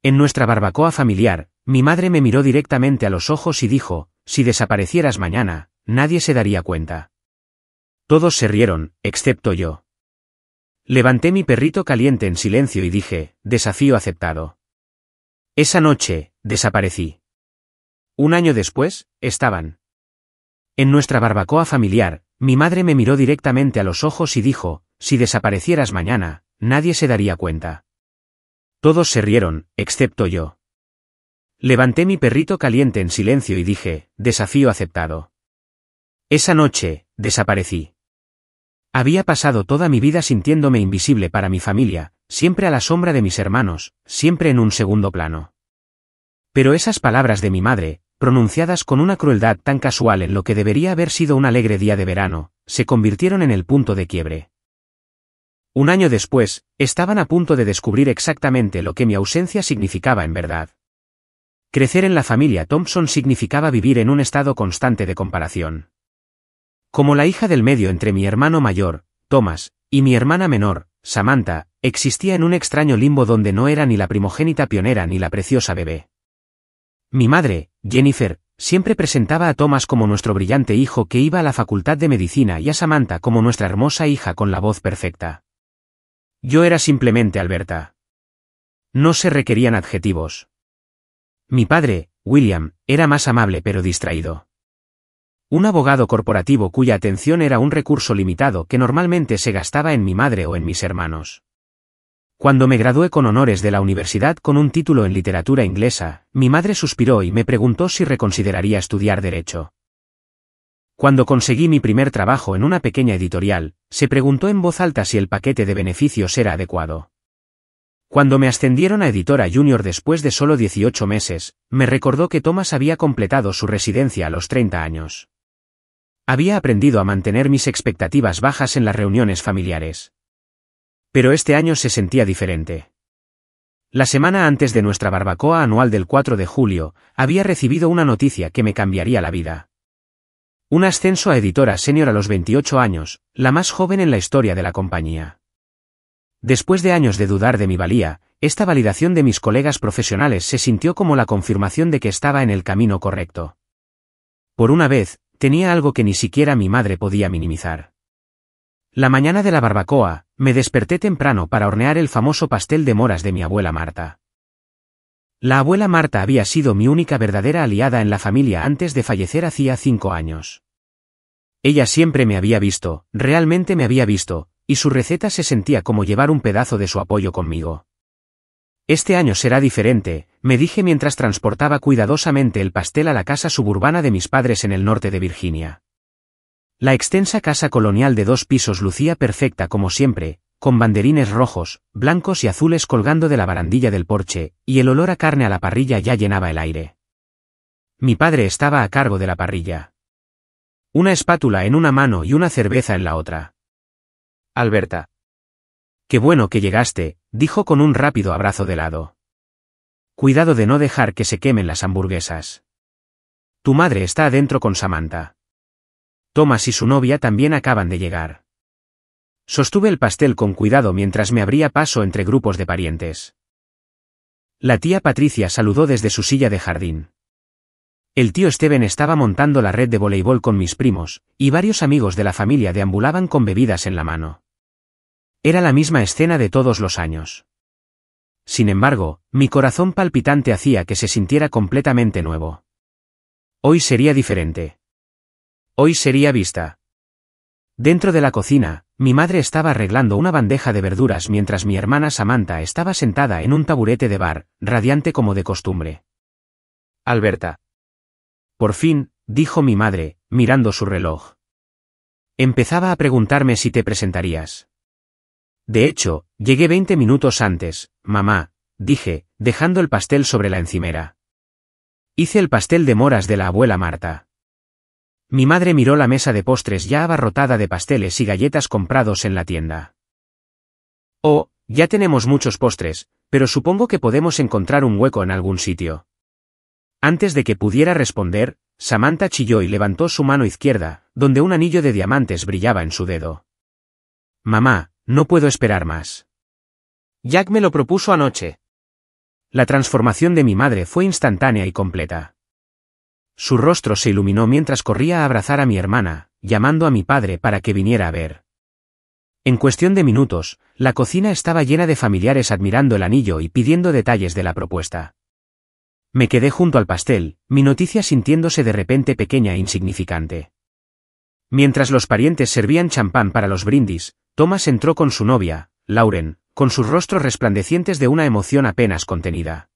En nuestra barbacoa familiar, mi madre me miró directamente a los ojos y dijo, si desaparecieras mañana, nadie se daría cuenta. Todos se rieron, excepto yo. Levanté mi perrito caliente en silencio y dije, desafío aceptado. Esa noche, desaparecí. Un año después, estaban. En nuestra barbacoa familiar, mi madre me miró directamente a los ojos y dijo, si desaparecieras mañana, nadie se daría cuenta. Todos se rieron, excepto yo. Levanté mi perrito caliente en silencio y dije, desafío aceptado. Esa noche, desaparecí. Había pasado toda mi vida sintiéndome invisible para mi familia, siempre a la sombra de mis hermanos, siempre en un segundo plano. Pero esas palabras de mi madre, pronunciadas con una crueldad tan casual en lo que debería haber sido un alegre día de verano, se convirtieron en el punto de quiebre. Un año después, estaban a punto de descubrir exactamente lo que mi ausencia significaba en verdad. Crecer en la familia Thompson significaba vivir en un estado constante de comparación. Como la hija del medio entre mi hermano mayor, Thomas, y mi hermana menor, Samantha, existía en un extraño limbo donde no era ni la primogénita pionera ni la preciosa bebé. Mi madre, Jennifer, siempre presentaba a Thomas como nuestro brillante hijo que iba a la facultad de medicina y a Samantha como nuestra hermosa hija con la voz perfecta. Yo era simplemente Alberta. No se requerían adjetivos. Mi padre, William, era más amable pero distraído. Un abogado corporativo cuya atención era un recurso limitado que normalmente se gastaba en mi madre o en mis hermanos. Cuando me gradué con honores de la universidad con un título en literatura inglesa, mi madre suspiró y me preguntó si reconsideraría estudiar derecho. Cuando conseguí mi primer trabajo en una pequeña editorial, se preguntó en voz alta si el paquete de beneficios era adecuado. Cuando me ascendieron a editora junior después de solo 18 meses, me recordó que Thomas había completado su residencia a los 30 años. Había aprendido a mantener mis expectativas bajas en las reuniones familiares. Pero este año se sentía diferente. La semana antes de nuestra barbacoa anual del 4 de julio, había recibido una noticia que me cambiaría la vida. Un ascenso a editora senior a los 28 años, la más joven en la historia de la compañía. Después de años de dudar de mi valía, esta validación de mis colegas profesionales se sintió como la confirmación de que estaba en el camino correcto. Por una vez, tenía algo que ni siquiera mi madre podía minimizar. La mañana de la barbacoa, me desperté temprano para hornear el famoso pastel de moras de mi abuela Marta. La abuela Marta había sido mi única verdadera aliada en la familia antes de fallecer hacía 5 años. Ella siempre me había visto, realmente me había visto, y su receta se sentía como llevar un pedazo de su apoyo conmigo. Este año será diferente, me dije mientras transportaba cuidadosamente el pastel a la casa suburbana de mis padres en el norte de Virginia. La extensa casa colonial de 2 pisos lucía perfecta como siempre, con banderines rojos, blancos y azules colgando de la barandilla del porche, y el olor a carne a la parrilla ya llenaba el aire. Mi padre estaba a cargo de la parrilla. Una espátula en una mano y una cerveza en la otra. Alberta. Qué bueno que llegaste, dijo con un rápido abrazo de lado. Cuidado de no dejar que se quemen las hamburguesas. Tu madre está adentro con Samantha. Thomas y su novia también acaban de llegar. Sostuve el pastel con cuidado mientras me abría paso entre grupos de parientes. La tía Patricia saludó desde su silla de jardín. El tío Steven estaba montando la red de voleibol con mis primos, y varios amigos de la familia deambulaban con bebidas en la mano. Era la misma escena de todos los años. Sin embargo, mi corazón palpitante hacía que se sintiera completamente nuevo. Hoy sería diferente. Hoy sería vista. Dentro de la cocina, mi madre estaba arreglando una bandeja de verduras mientras mi hermana Samantha estaba sentada en un taburete de bar, radiante como de costumbre. Alberta. Por fin, dijo mi madre, mirando su reloj. Empezaba a preguntarme si te presentarías. De hecho, llegué 20 minutos antes, mamá, dije, dejando el pastel sobre la encimera. Hice el pastel de moras de la abuela Marta. Mi madre miró la mesa de postres ya abarrotada de pasteles y galletas comprados en la tienda. Oh, ya tenemos muchos postres, pero supongo que podemos encontrar un hueco en algún sitio. Antes de que pudiera responder, Samantha chilló y levantó su mano izquierda, donde un anillo de diamantes brillaba en su dedo. Mamá, no puedo esperar más. Jack me lo propuso anoche. La transformación de mi madre fue instantánea y completa. Su rostro se iluminó mientras corría a abrazar a mi hermana, llamando a mi padre para que viniera a ver. En cuestión de minutos, la cocina estaba llena de familiares admirando el anillo y pidiendo detalles de la propuesta. Me quedé junto al pastel, mi noticia sintiéndose de repente pequeña e insignificante. Mientras los parientes servían champán para los brindis, Thomas entró con su novia, Lauren, con sus rostros resplandecientes de una emoción apenas contenida.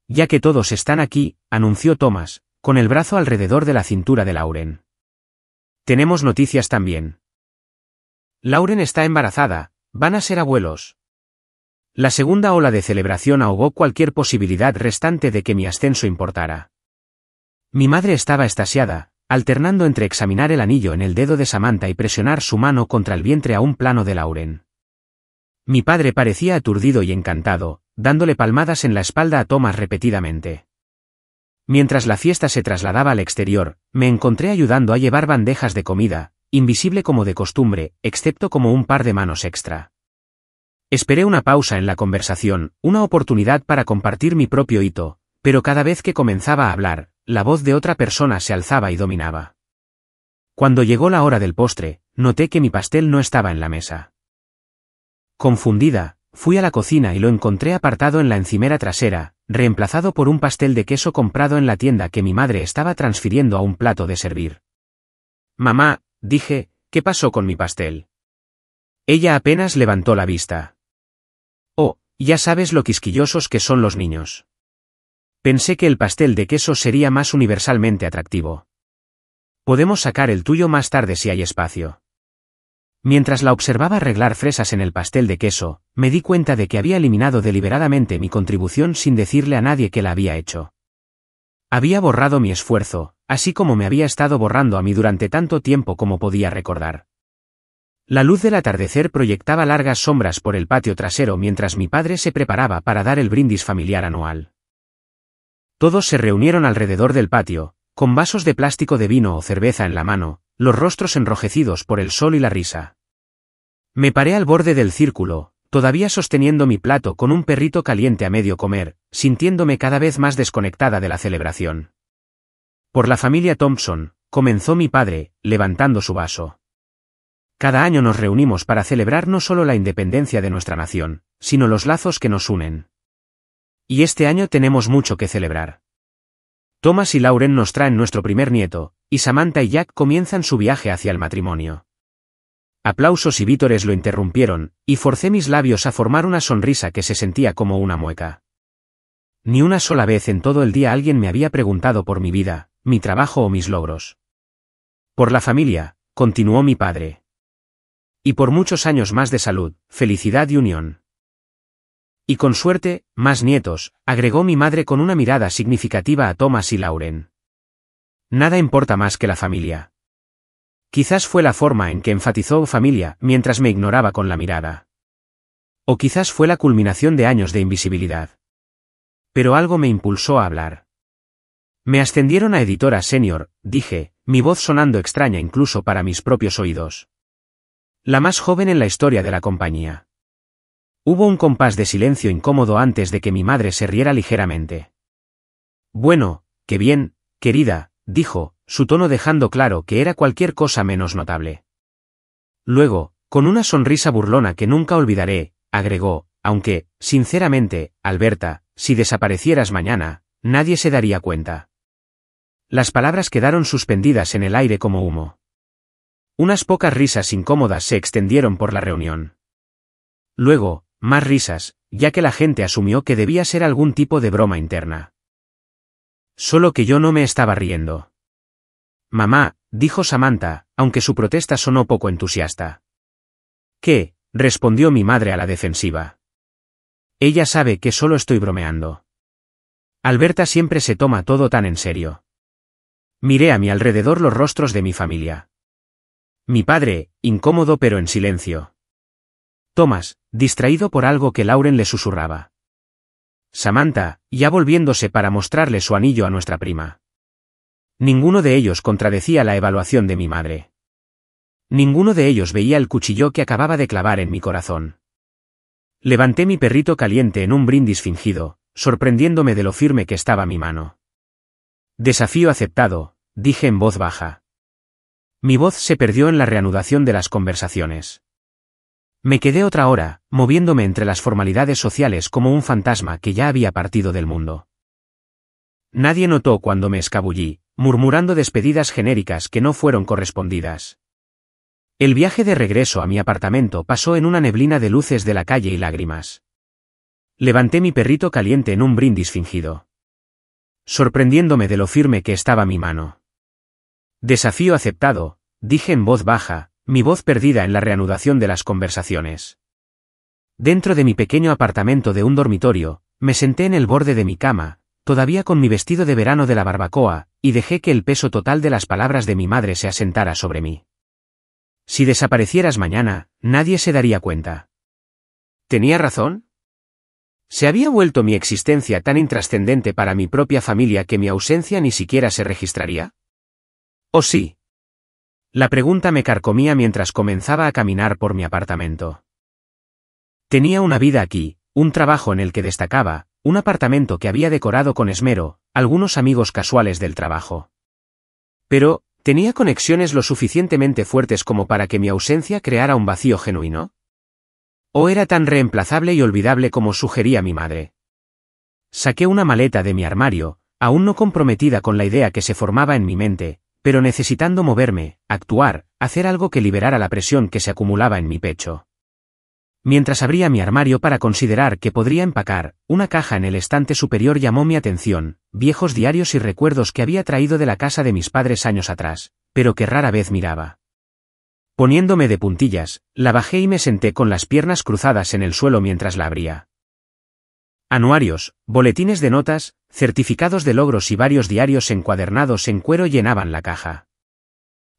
Ya que todos están aquí, anunció Thomas, con el brazo alrededor de la cintura de Lauren. Tenemos noticias también. Lauren está embarazada, van a ser abuelos. La segunda ola de celebración ahogó cualquier posibilidad restante de que mi ascenso importara. Mi madre estaba extasiada, alternando entre examinar el anillo en el dedo de Samantha y presionar su mano contra el vientre aún plano de Lauren. Mi padre parecía aturdido y encantado, dándole palmadas en la espalda a Thomas repetidamente. Mientras la fiesta se trasladaba al exterior, me encontré ayudando a llevar bandejas de comida, invisible como de costumbre, excepto como un par de manos extra. Esperé una pausa en la conversación, una oportunidad para compartir mi propio hito, pero cada vez que comenzaba a hablar, la voz de otra persona se alzaba y dominaba. Cuando llegó la hora del postre, noté que mi pastel no estaba en la mesa. Confundida, fui a la cocina y lo encontré apartado en la encimera trasera, reemplazado por un pastel de queso comprado en la tienda que mi madre estaba transfiriendo a un plato de servir. Mamá, dije, ¿qué pasó con mi pastel? Ella apenas levantó la vista. Oh, ya sabes lo quisquillosos que son los niños. Pensé que el pastel de queso sería más universalmente atractivo. Podemos sacar el tuyo más tarde si hay espacio. Mientras la observaba arreglar fresas en el pastel de queso, me di cuenta de que había eliminado deliberadamente mi contribución sin decirle a nadie que la había hecho. Había borrado mi esfuerzo, así como me había estado borrando a mí durante tanto tiempo como podía recordar. La luz del atardecer proyectaba largas sombras por el patio trasero mientras mi padre se preparaba para dar el brindis familiar anual. Todos se reunieron alrededor del patio, con vasos de plástico de vino o cerveza en la mano, los rostros enrojecidos por el sol y la risa. Me paré al borde del círculo, todavía sosteniendo mi plato con un perrito caliente a medio comer, sintiéndome cada vez más desconectada de la celebración. Por la familia Thompson, comenzó mi padre, levantando su vaso. Cada año nos reunimos para celebrar no solo la independencia de nuestra nación, sino los lazos que nos unen. Y este año tenemos mucho que celebrar. Thomas y Lauren nos traen nuestro primer nieto, y Samantha y Jack comienzan su viaje hacia el matrimonio. Aplausos y vítores lo interrumpieron, y forcé mis labios a formar una sonrisa que se sentía como una mueca. Ni una sola vez en todo el día alguien me había preguntado por mi vida, mi trabajo o mis logros. Por la familia, continuó mi padre. Y por muchos años más de salud, felicidad y unión. Y con suerte, más nietos, agregó mi madre con una mirada significativa a Thomas y Lauren. Nada importa más que la familia. Quizás fue la forma en que enfatizó familia mientras me ignoraba con la mirada. O quizás fue la culminación de años de invisibilidad. Pero algo me impulsó a hablar. Me ascendieron a editora senior, dije, mi voz sonando extraña incluso para mis propios oídos. La más joven en la historia de la compañía. Hubo un compás de silencio incómodo antes de que mi madre se riera ligeramente. Bueno, qué bien, querida, dijo, su tono dejando claro que era cualquier cosa menos notable. Luego, con una sonrisa burlona que nunca olvidaré, agregó, aunque, sinceramente, Alberta, si desaparecieras mañana, nadie se daría cuenta. Las palabras quedaron suspendidas en el aire como humo. Unas pocas risas incómodas se extendieron por la reunión. Luego, más risas, ya que la gente asumió que debía ser algún tipo de broma interna. Solo que yo no me estaba riendo. Mamá, dijo Samantha, aunque su protesta sonó poco entusiasta. ¿Qué? Respondió mi madre a la defensiva. Ella sabe que solo estoy bromeando. Alberta siempre se toma todo tan en serio. Miré a mi alrededor los rostros de mi familia. Mi padre, incómodo pero en silencio. Thomas, distraído por algo que Lauren le susurraba. Samantha, ya volviéndose para mostrarle su anillo a nuestra prima. Ninguno de ellos contradecía la evaluación de mi madre. Ninguno de ellos veía el cuchillo que acababa de clavar en mi corazón. Levanté mi perrito caliente en un brindis fingido, sorprendiéndome de lo firme que estaba mi mano. Desafío aceptado, dije en voz baja. Mi voz se perdió en la reanudación de las conversaciones. Me quedé otra hora, moviéndome entre las formalidades sociales como un fantasma que ya había partido del mundo. Nadie notó cuando me escabullí, murmurando despedidas genéricas que no fueron correspondidas. El viaje de regreso a mi apartamento pasó en una neblina de luces de la calle y lágrimas. Levanté mi perrito caliente en un brindis fingido, sorprendiéndome de lo firme que estaba mi mano. Desafío aceptado, dije en voz baja, mi voz perdida en la reanudación de las conversaciones. Dentro de mi pequeño apartamento de un dormitorio, me senté en el borde de mi cama, todavía con mi vestido de verano de la barbacoa, y dejé que el peso total de las palabras de mi madre se asentara sobre mí. Si desaparecieras mañana, nadie se daría cuenta. ¿Tenía razón? ¿Se había vuelto mi existencia tan intrascendente para mi propia familia que mi ausencia ni siquiera se registraría? ¿O sí? La pregunta me carcomía mientras comenzaba a caminar por mi apartamento. Tenía una vida aquí, un trabajo en el que destacaba, un apartamento que había decorado con esmero, algunos amigos casuales del trabajo. Pero, ¿tenía conexiones lo suficientemente fuertes como para que mi ausencia creara un vacío genuino? ¿O era tan reemplazable y olvidable como sugería mi madre? Saqué una maleta de mi armario, aún no comprometida con la idea que se formaba en mi mente, pero necesitando moverme, actuar, hacer algo que liberara la presión que se acumulaba en mi pecho. Mientras abría mi armario para considerar que podría empacar, una caja en el estante superior llamó mi atención, viejos diarios y recuerdos que había traído de la casa de mis padres años atrás, pero que rara vez miraba. Poniéndome de puntillas, la bajé y me senté con las piernas cruzadas en el suelo mientras la abría. Anuarios, boletines de notas, certificados de logros y varios diarios encuadernados en cuero llenaban la caja.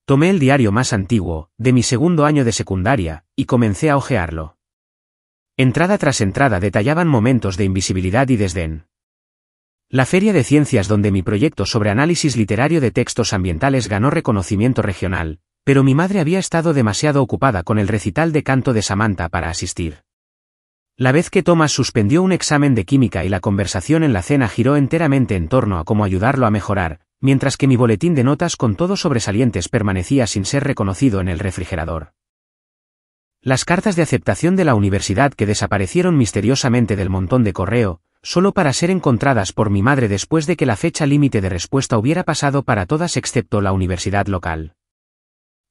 Tomé el diario más antiguo, de mi segundo año de secundaria, y comencé a hojearlo. Entrada tras entrada detallaban momentos de invisibilidad y desdén. La feria de ciencias donde mi proyecto sobre análisis literario de textos ambientales ganó reconocimiento regional, pero mi madre había estado demasiado ocupada con el recital de canto de Samantha para asistir. La vez que Thomas suspendió un examen de química y la conversación en la cena giró enteramente en torno a cómo ayudarlo a mejorar, mientras que mi boletín de notas con todos sobresalientes permanecía sin ser reconocido en el refrigerador. Las cartas de aceptación de la universidad que desaparecieron misteriosamente del montón de correo, solo para ser encontradas por mi madre después de que la fecha límite de respuesta hubiera pasado para todas excepto la universidad local.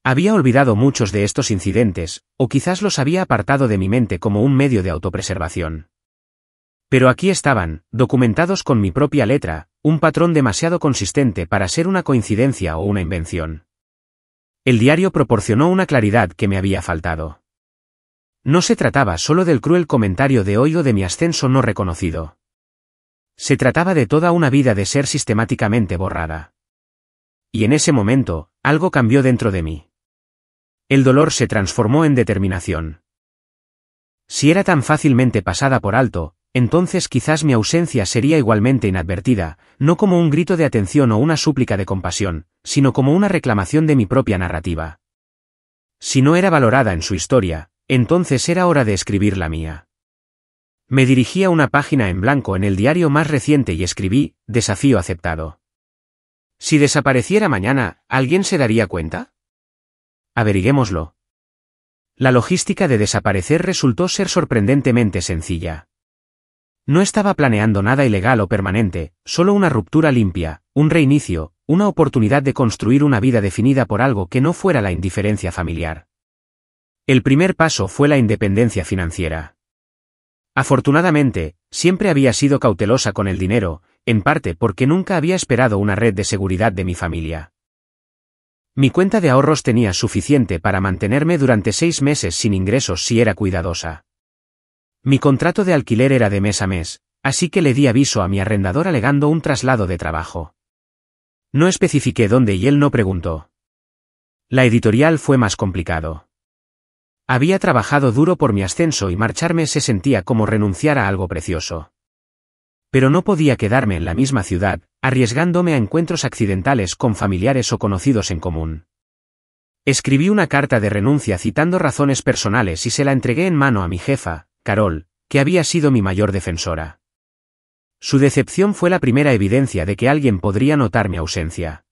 Había olvidado muchos de estos incidentes, o quizás los había apartado de mi mente como un medio de autopreservación. Pero aquí estaban, documentados con mi propia letra, un patrón demasiado consistente para ser una coincidencia o una invención. El diario proporcionó una claridad que me había faltado. No se trataba solo del cruel comentario de oído de mi ascenso no reconocido. Se trataba de toda una vida de ser sistemáticamente borrada. Y en ese momento, algo cambió dentro de mí. El dolor se transformó en determinación. Si era tan fácilmente pasada por alto, entonces quizás mi ausencia sería igualmente inadvertida, no como un grito de atención o una súplica de compasión, sino como una reclamación de mi propia narrativa. Si no era valorada en su historia, entonces era hora de escribir la mía. Me dirigí a una página en blanco en el diario más reciente y escribí, desafío aceptado. Si desapareciera mañana, ¿alguien se daría cuenta? Averiguémoslo. La logística de desaparecer resultó ser sorprendentemente sencilla. No estaba planeando nada ilegal o permanente, solo una ruptura limpia, un reinicio, una oportunidad de construir una vida definida por algo que no fuera la indiferencia familiar. El primer paso fue la independencia financiera. Afortunadamente, siempre había sido cautelosa con el dinero, en parte porque nunca había esperado una red de seguridad de mi familia. Mi cuenta de ahorros tenía suficiente para mantenerme durante 6 meses sin ingresos si era cuidadosa. Mi contrato de alquiler era de mes a mes, así que le di aviso a mi arrendador alegando un traslado de trabajo. No especifiqué dónde y él no preguntó. La editorial fue más complicado. Había trabajado duro por mi ascenso y marcharme se sentía como renunciar a algo precioso. Pero no podía quedarme en la misma ciudad, arriesgándome a encuentros accidentales con familiares o conocidos en común. Escribí una carta de renuncia citando razones personales y se la entregué en mano a mi jefa, Carol, que había sido mi mayor defensora. Su decepción fue la primera evidencia de que alguien podría notar mi ausencia.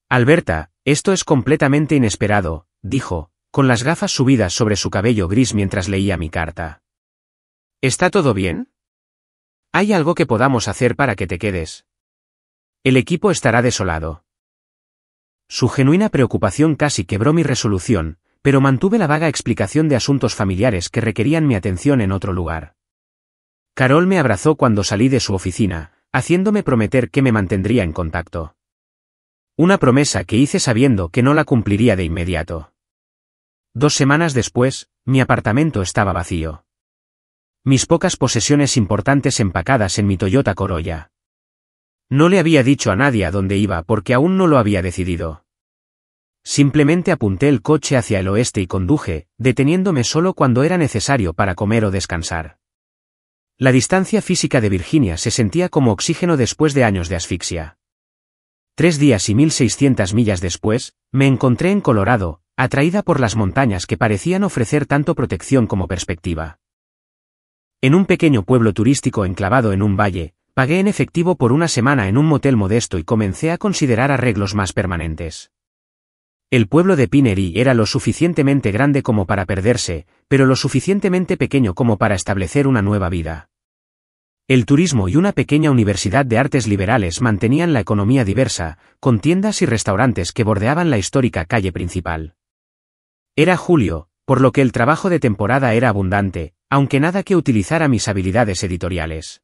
Alberta, esto es completamente inesperado, dijo, con las gafas subidas sobre su cabello gris mientras leía mi carta. ¿Está todo bien? ¿Hay algo que podamos hacer para que te quedes? El equipo estará desolado. Su genuina preocupación casi quebró mi resolución, pero mantuve la vaga explicación de asuntos familiares que requerían mi atención en otro lugar. Carol me abrazó cuando salí de su oficina, haciéndome prometer que me mantendría en contacto. Una promesa que hice sabiendo que no la cumpliría de inmediato. 2 semanas después, mi apartamento estaba vacío. Mis pocas posesiones importantes empacadas en mi Toyota Corolla. No le había dicho a nadie a dónde iba porque aún no lo había decidido. Simplemente apunté el coche hacia el oeste y conduje, deteniéndome solo cuando era necesario para comer o descansar. La distancia física de Virginia se sentía como oxígeno después de años de asfixia. 3 días y 1.600 millas después, me encontré en Colorado, atraída por las montañas que parecían ofrecer tanto protección como perspectiva. En un pequeño pueblo turístico enclavado en un valle, pagué en efectivo por una semana en un motel modesto y comencé a considerar arreglos más permanentes. El pueblo de Pinery era lo suficientemente grande como para perderse, pero lo suficientemente pequeño como para establecer una nueva vida. El turismo y una pequeña universidad de artes liberales mantenían la economía diversa, con tiendas y restaurantes que bordeaban la histórica calle principal. Era julio, por lo que el trabajo de temporada era abundante, aunque nada que utilizara mis habilidades editoriales.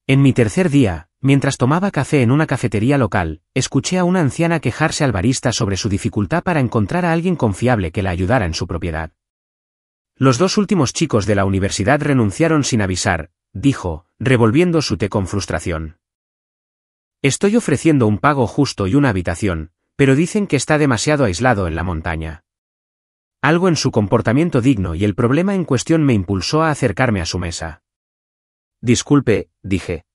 En mi tercer día, mientras tomaba café en una cafetería local, escuché a una anciana quejarse al barista sobre su dificultad para encontrar a alguien confiable que la ayudara en su propiedad. Los 2 últimos chicos de la universidad renunciaron sin avisar, dijo, revolviendo su té con frustración. Estoy ofreciendo un pago justo y una habitación, pero dicen que está demasiado aislado en la montaña. Algo en su comportamiento digno y el problema en cuestión me impulsó a acercarme a su mesa. Disculpe, dije.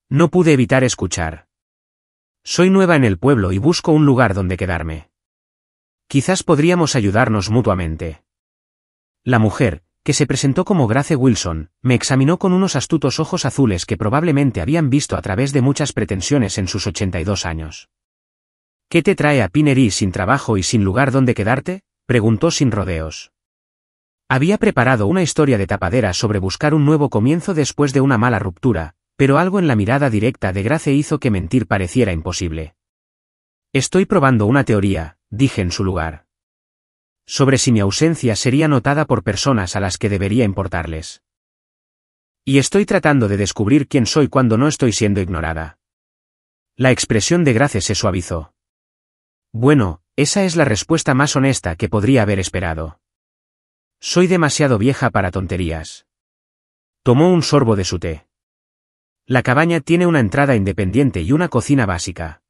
No pude evitar escuchar. Soy nueva en el pueblo y busco un lugar donde quedarme. Quizás podríamos ayudarnos mutuamente. La mujer, que se presentó como Grace Wilson, me examinó con unos astutos ojos azules que probablemente habían visto a través de muchas pretensiones en sus 82 años. ¿Qué te trae a Pinery sin trabajo y sin lugar donde quedarte?, preguntó sin rodeos. Había preparado una historia de tapadera sobre buscar un nuevo comienzo después de una mala ruptura, pero algo en la mirada directa de Grace hizo que mentir pareciera imposible. Estoy probando una teoría, dije en su lugar. Sobre si mi ausencia sería notada por personas a las que debería importarles. Y estoy tratando de descubrir quién soy cuando no estoy siendo ignorada. La expresión de Grace se suavizó. Bueno, esa es la respuesta más honesta que podría haber esperado. Soy demasiado vieja para tonterías. Tomó un sorbo de su té. La cabaña tiene una entrada independiente y una cocina básica.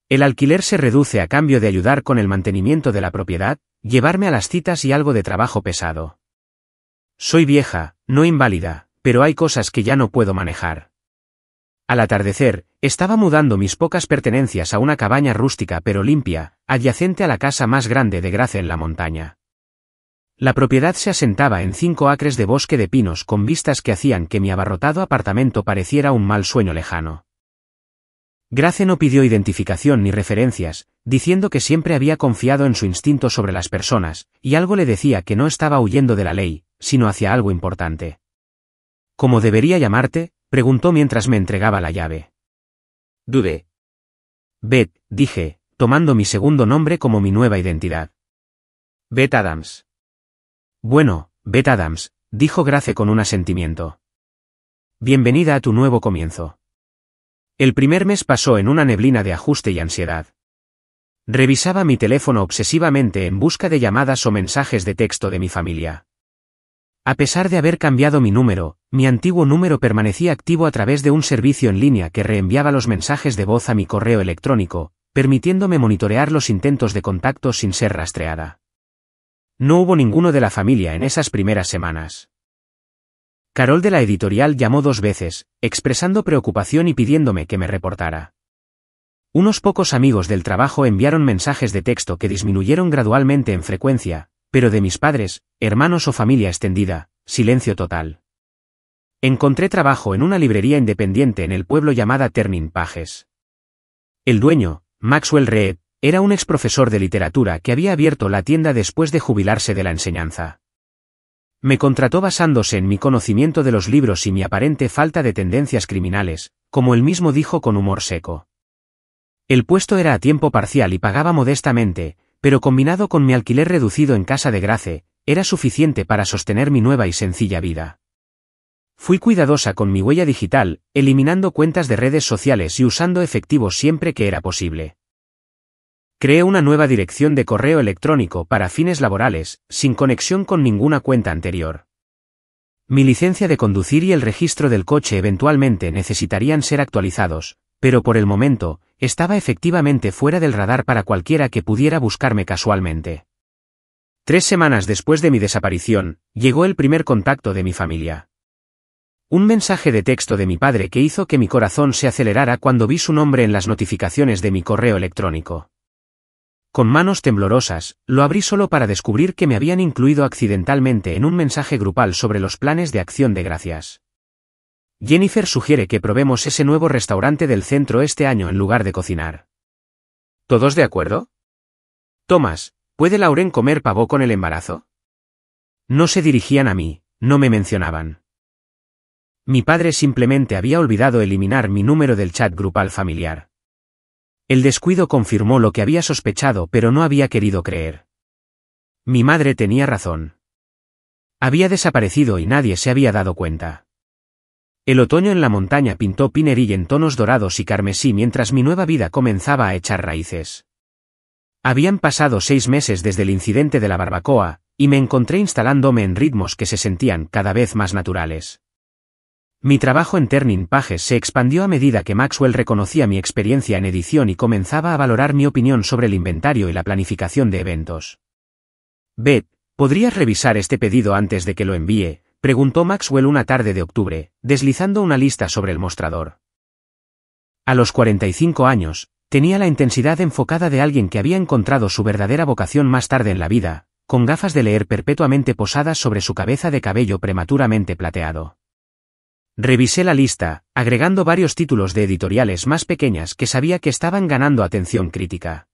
El alquiler se reduce a cambio de ayudar con el mantenimiento de la propiedad, llevarme a las citas y algo de trabajo pesado. Soy vieja, no inválida, pero hay cosas que ya no puedo manejar. Al atardecer, estaba mudando mis pocas pertenencias a una cabaña rústica pero limpia, adyacente a la casa más grande de Grace en la montaña. La propiedad se asentaba en 5 acres de bosque de pinos con vistas que hacían que mi abarrotado apartamento pareciera un mal sueño lejano. Grace no pidió identificación ni referencias, diciendo que siempre había confiado en su instinto sobre las personas, y algo le decía que no estaba huyendo de la ley, sino hacia algo importante. ¿Cómo debería llamarte?, preguntó mientras me entregaba la llave. Dudé. Beth, dije, tomando mi segundo nombre como mi nueva identidad. Beth Adams. Bueno, Beth Adams, dijo Grace con un asentimiento. Bienvenida a tu nuevo comienzo. El primer mes pasó en una neblina de ajuste y ansiedad. Revisaba mi teléfono obsesivamente en busca de llamadas o mensajes de texto de mi familia. A pesar de haber cambiado mi número, mi antiguo número permanecía activo a través de un servicio en línea que reenviaba los mensajes de voz a mi correo electrónico, permitiéndome monitorear los intentos de contacto sin ser rastreada. No hubo ninguno de la familia en esas primeras semanas. Carol de la editorial llamó 2 veces, expresando preocupación y pidiéndome que me reportara. Unos pocos amigos del trabajo enviaron mensajes de texto que disminuyeron gradualmente en frecuencia, pero de mis padres, hermanos o familia extendida, silencio total. Encontré trabajo en una librería independiente en el pueblo llamada Turning Pages. El dueño, Maxwell Reed, era un exprofesor de literatura que había abierto la tienda después de jubilarse de la enseñanza. Me contrató basándose en mi conocimiento de los libros y mi aparente falta de tendencias criminales, como él mismo dijo con humor seco. El puesto era a tiempo parcial y pagaba modestamente, pero combinado con mi alquiler reducido en casa de Grace, era suficiente para sostener mi nueva y sencilla vida. Fui cuidadosa con mi huella digital, eliminando cuentas de redes sociales y usando efectivo siempre que era posible. Creé una nueva dirección de correo electrónico para fines laborales, sin conexión con ninguna cuenta anterior. Mi licencia de conducir y el registro del coche eventualmente necesitarían ser actualizados, pero por el momento, estaba efectivamente fuera del radar para cualquiera que pudiera buscarme casualmente. 3 semanas después de mi desaparición, llegó el primer contacto de mi familia. Un mensaje de texto de mi padre que hizo que mi corazón se acelerara cuando vi su nombre en las notificaciones de mi correo electrónico. Con manos temblorosas, lo abrí solo para descubrir que me habían incluido accidentalmente en un mensaje grupal sobre los planes de acción de gracias. Jennifer sugiere que probemos ese nuevo restaurante del centro este año en lugar de cocinar. ¿Todos de acuerdo? Thomas, ¿puede Lauren comer pavo con el embarazo? No se dirigían a mí, no me mencionaban. Mi padre simplemente había olvidado eliminar mi número del chat grupal familiar. El descuido confirmó lo que había sospechado pero no había querido creer. Mi madre tenía razón. Había desaparecido y nadie se había dado cuenta. El otoño en la montaña pintó Pinnery en tonos dorados y carmesí mientras mi nueva vida comenzaba a echar raíces. Habían pasado 6 meses desde el incidente de la barbacoa, y me encontré instalándome en ritmos que se sentían cada vez más naturales. Mi trabajo en Turning Pages se expandió a medida que Maxwell reconocía mi experiencia en edición y comenzaba a valorar mi opinión sobre el inventario y la planificación de eventos. Beth, ¿podrías revisar este pedido antes de que lo envíe?, preguntó Maxwell una tarde de octubre, deslizando una lista sobre el mostrador. A los 45 años, tenía la intensidad enfocada de alguien que había encontrado su verdadera vocación más tarde en la vida, con gafas de leer perpetuamente posadas sobre su cabeza de cabello prematuramente plateado. Revisé la lista, agregando varios títulos de editoriales más pequeñas que sabía que estaban ganando atención crítica.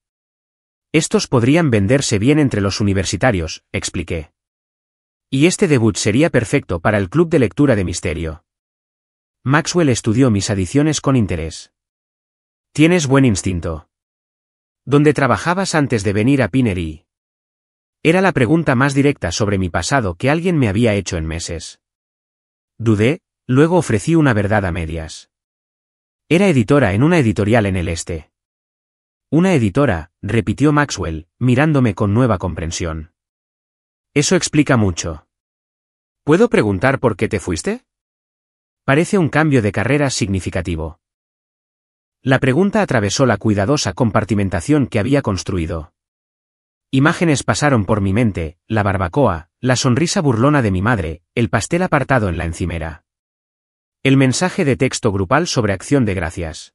Estos podrían venderse bien entre los universitarios, expliqué. Y este debut sería perfecto para el club de lectura de misterio. Maxwell estudió mis adiciones con interés. Tienes buen instinto. ¿Dónde trabajabas antes de venir a Pinnery? Era la pregunta más directa sobre mi pasado que alguien me había hecho en meses. Dudé, luego ofrecí una verdad a medias. Era editora en una editorial en el este. Una editora, repitió Maxwell, mirándome con nueva comprensión. Eso explica mucho. ¿Puedo preguntar por qué te fuiste? Parece un cambio de carrera significativo. La pregunta atravesó la cuidadosa compartimentación que había construido. Imágenes pasaron por mi mente, la barbacoa, la sonrisa burlona de mi madre, el pastel apartado en la encimera. El mensaje de texto grupal sobre acción de gracias.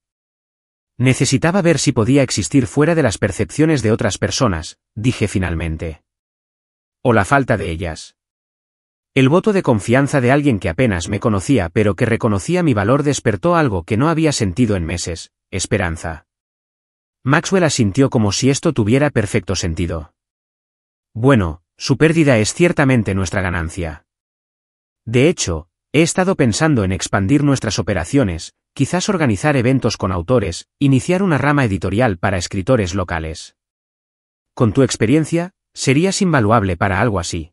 Necesitaba ver si podía existir fuera de las percepciones de otras personas, dije finalmente. O la falta de ellas. El voto de confianza de alguien que apenas me conocía pero que reconocía mi valor despertó algo que no había sentido en meses, esperanza. Maxwell asintió como si esto tuviera perfecto sentido. Bueno, su pérdida es ciertamente nuestra ganancia. De hecho, he estado pensando en expandir nuestras operaciones, quizás organizar eventos con autores, iniciar una rama editorial para escritores locales. Con tu experiencia, serías invaluable para algo así.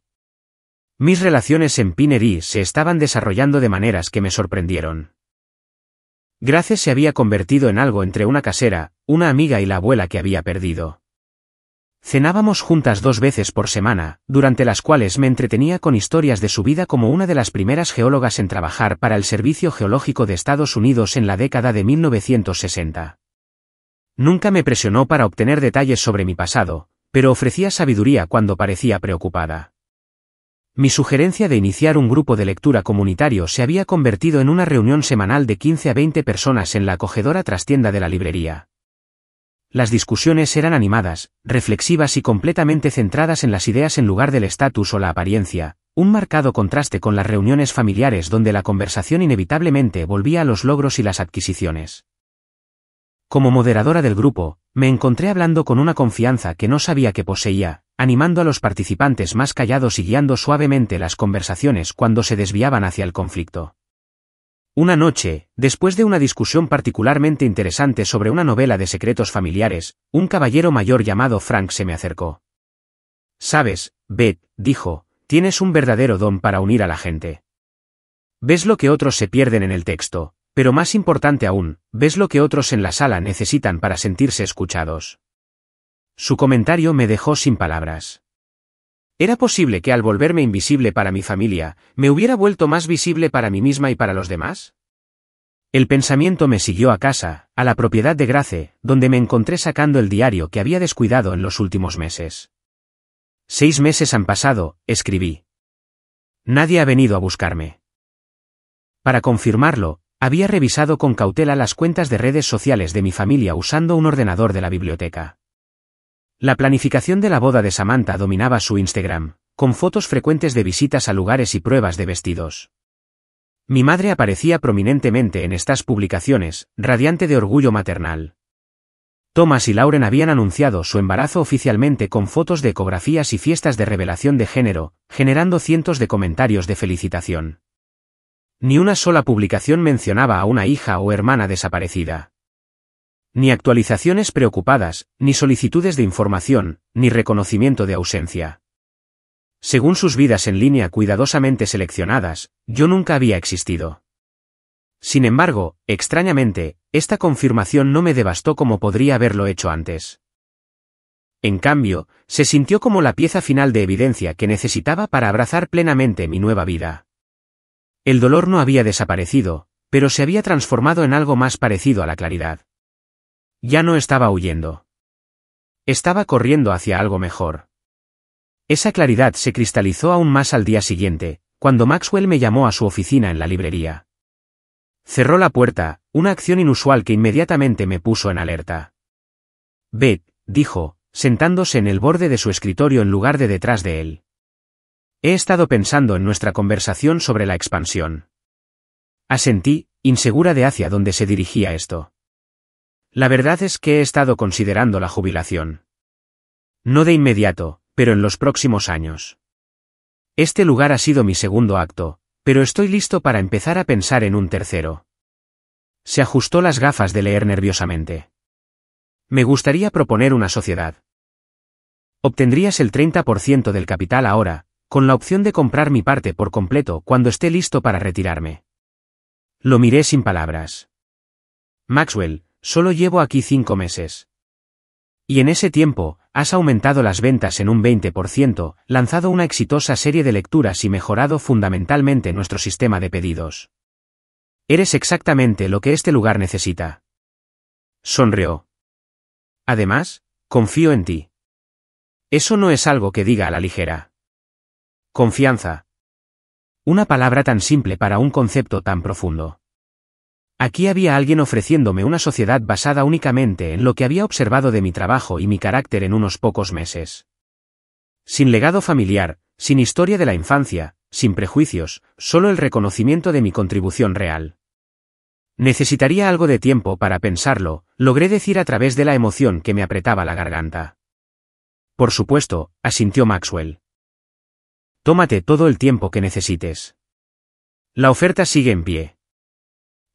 Mis relaciones en Pinnery se estaban desarrollando de maneras que me sorprendieron. Grace se había convertido en algo entre una casera, una amiga y la abuela que había perdido. Cenábamos juntas 2 veces por semana, durante las cuales me entretenía con historias de su vida como una de las primeras geólogas en trabajar para el Servicio Geológico de Estados Unidos en la década de 1960. Nunca me presionó para obtener detalles sobre mi pasado, pero ofrecía sabiduría cuando parecía preocupada. Mi sugerencia de iniciar un grupo de lectura comunitario se había convertido en una reunión semanal de 15 a 20 personas en la acogedora trastienda de la librería. Las discusiones eran animadas, reflexivas y completamente centradas en las ideas en lugar del estatus o la apariencia, un marcado contraste con las reuniones familiares donde la conversación inevitablemente volvía a los logros y las adquisiciones. Como moderadora del grupo, me encontré hablando con una confianza que no sabía que poseía, animando a los participantes más callados y guiando suavemente las conversaciones cuando se desviaban hacia el conflicto. Una noche, después de una discusión particularmente interesante sobre una novela de secretos familiares, un caballero mayor llamado Frank se me acercó. «Sabes, Beth», dijo, «tienes un verdadero don para unir a la gente. Ves lo que otros se pierden en el texto, pero más importante aún, ves lo que otros en la sala necesitan para sentirse escuchados». Su comentario me dejó sin palabras. ¿Era posible que al volverme invisible para mi familia, me hubiera vuelto más visible para mí misma y para los demás? El pensamiento me siguió a casa, a la propiedad de Grace, donde me encontré sacando el diario que había descuidado en los últimos meses. 6 meses han pasado, escribí. Nadie ha venido a buscarme. Para confirmarlo, había revisado con cautela las cuentas de redes sociales de mi familia usando un ordenador de la biblioteca. La planificación de la boda de Samantha dominaba su Instagram, con fotos frecuentes de visitas a lugares y pruebas de vestidos. Mi madre aparecía prominentemente en estas publicaciones, radiante de orgullo maternal. Thomas y Lauren habían anunciado su embarazo oficialmente con fotos de ecografías y fiestas de revelación de género, generando cientos de comentarios de felicitación. Ni una sola publicación mencionaba a una hija o hermana desaparecida. Ni actualizaciones preocupadas, ni solicitudes de información, ni reconocimiento de ausencia. Según sus vidas en línea cuidadosamente seleccionadas, yo nunca había existido. Sin embargo, extrañamente, esta confirmación no me devastó como podría haberlo hecho antes. En cambio, se sintió como la pieza final de evidencia que necesitaba para abrazar plenamente mi nueva vida. El dolor no había desaparecido, pero se había transformado en algo más parecido a la claridad. Ya no estaba huyendo. Estaba corriendo hacia algo mejor. Esa claridad se cristalizó aún más al día siguiente, cuando Maxwell me llamó a su oficina en la librería. Cerró la puerta, una acción inusual que inmediatamente me puso en alerta. «Beth», dijo, sentándose en el borde de su escritorio en lugar de detrás de él. «He estado pensando en nuestra conversación sobre la expansión». Asentí, insegura de hacia dónde se dirigía esto. La verdad es que he estado considerando la jubilación. No de inmediato, pero en los próximos años. Este lugar ha sido mi segundo acto, pero estoy listo para empezar a pensar en un tercero. Se ajustó las gafas de leer nerviosamente. Me gustaría proponer una sociedad. Obtendrías el 30% del capital ahora, con la opción de comprar mi parte por completo cuando esté listo para retirarme. Lo miré sin palabras. Maxwell, solo llevo aquí 5 meses. Y en ese tiempo, has aumentado las ventas en un 20%, lanzado una exitosa serie de lecturas y mejorado fundamentalmente nuestro sistema de pedidos. Eres exactamente lo que este lugar necesita. Sonrió. Además, confío en ti. Eso no es algo que diga a la ligera. Confianza. Una palabra tan simple para un concepto tan profundo. Aquí había alguien ofreciéndome una sociedad basada únicamente en lo que había observado de mi trabajo y mi carácter en unos pocos meses. Sin legado familiar, sin historia de la infancia, sin prejuicios, solo el reconocimiento de mi contribución real. Necesitaría algo de tiempo para pensarlo, logré decir a través de la emoción que me apretaba la garganta. Por supuesto, asintió Maxwell. Tómate todo el tiempo que necesites. La oferta sigue en pie.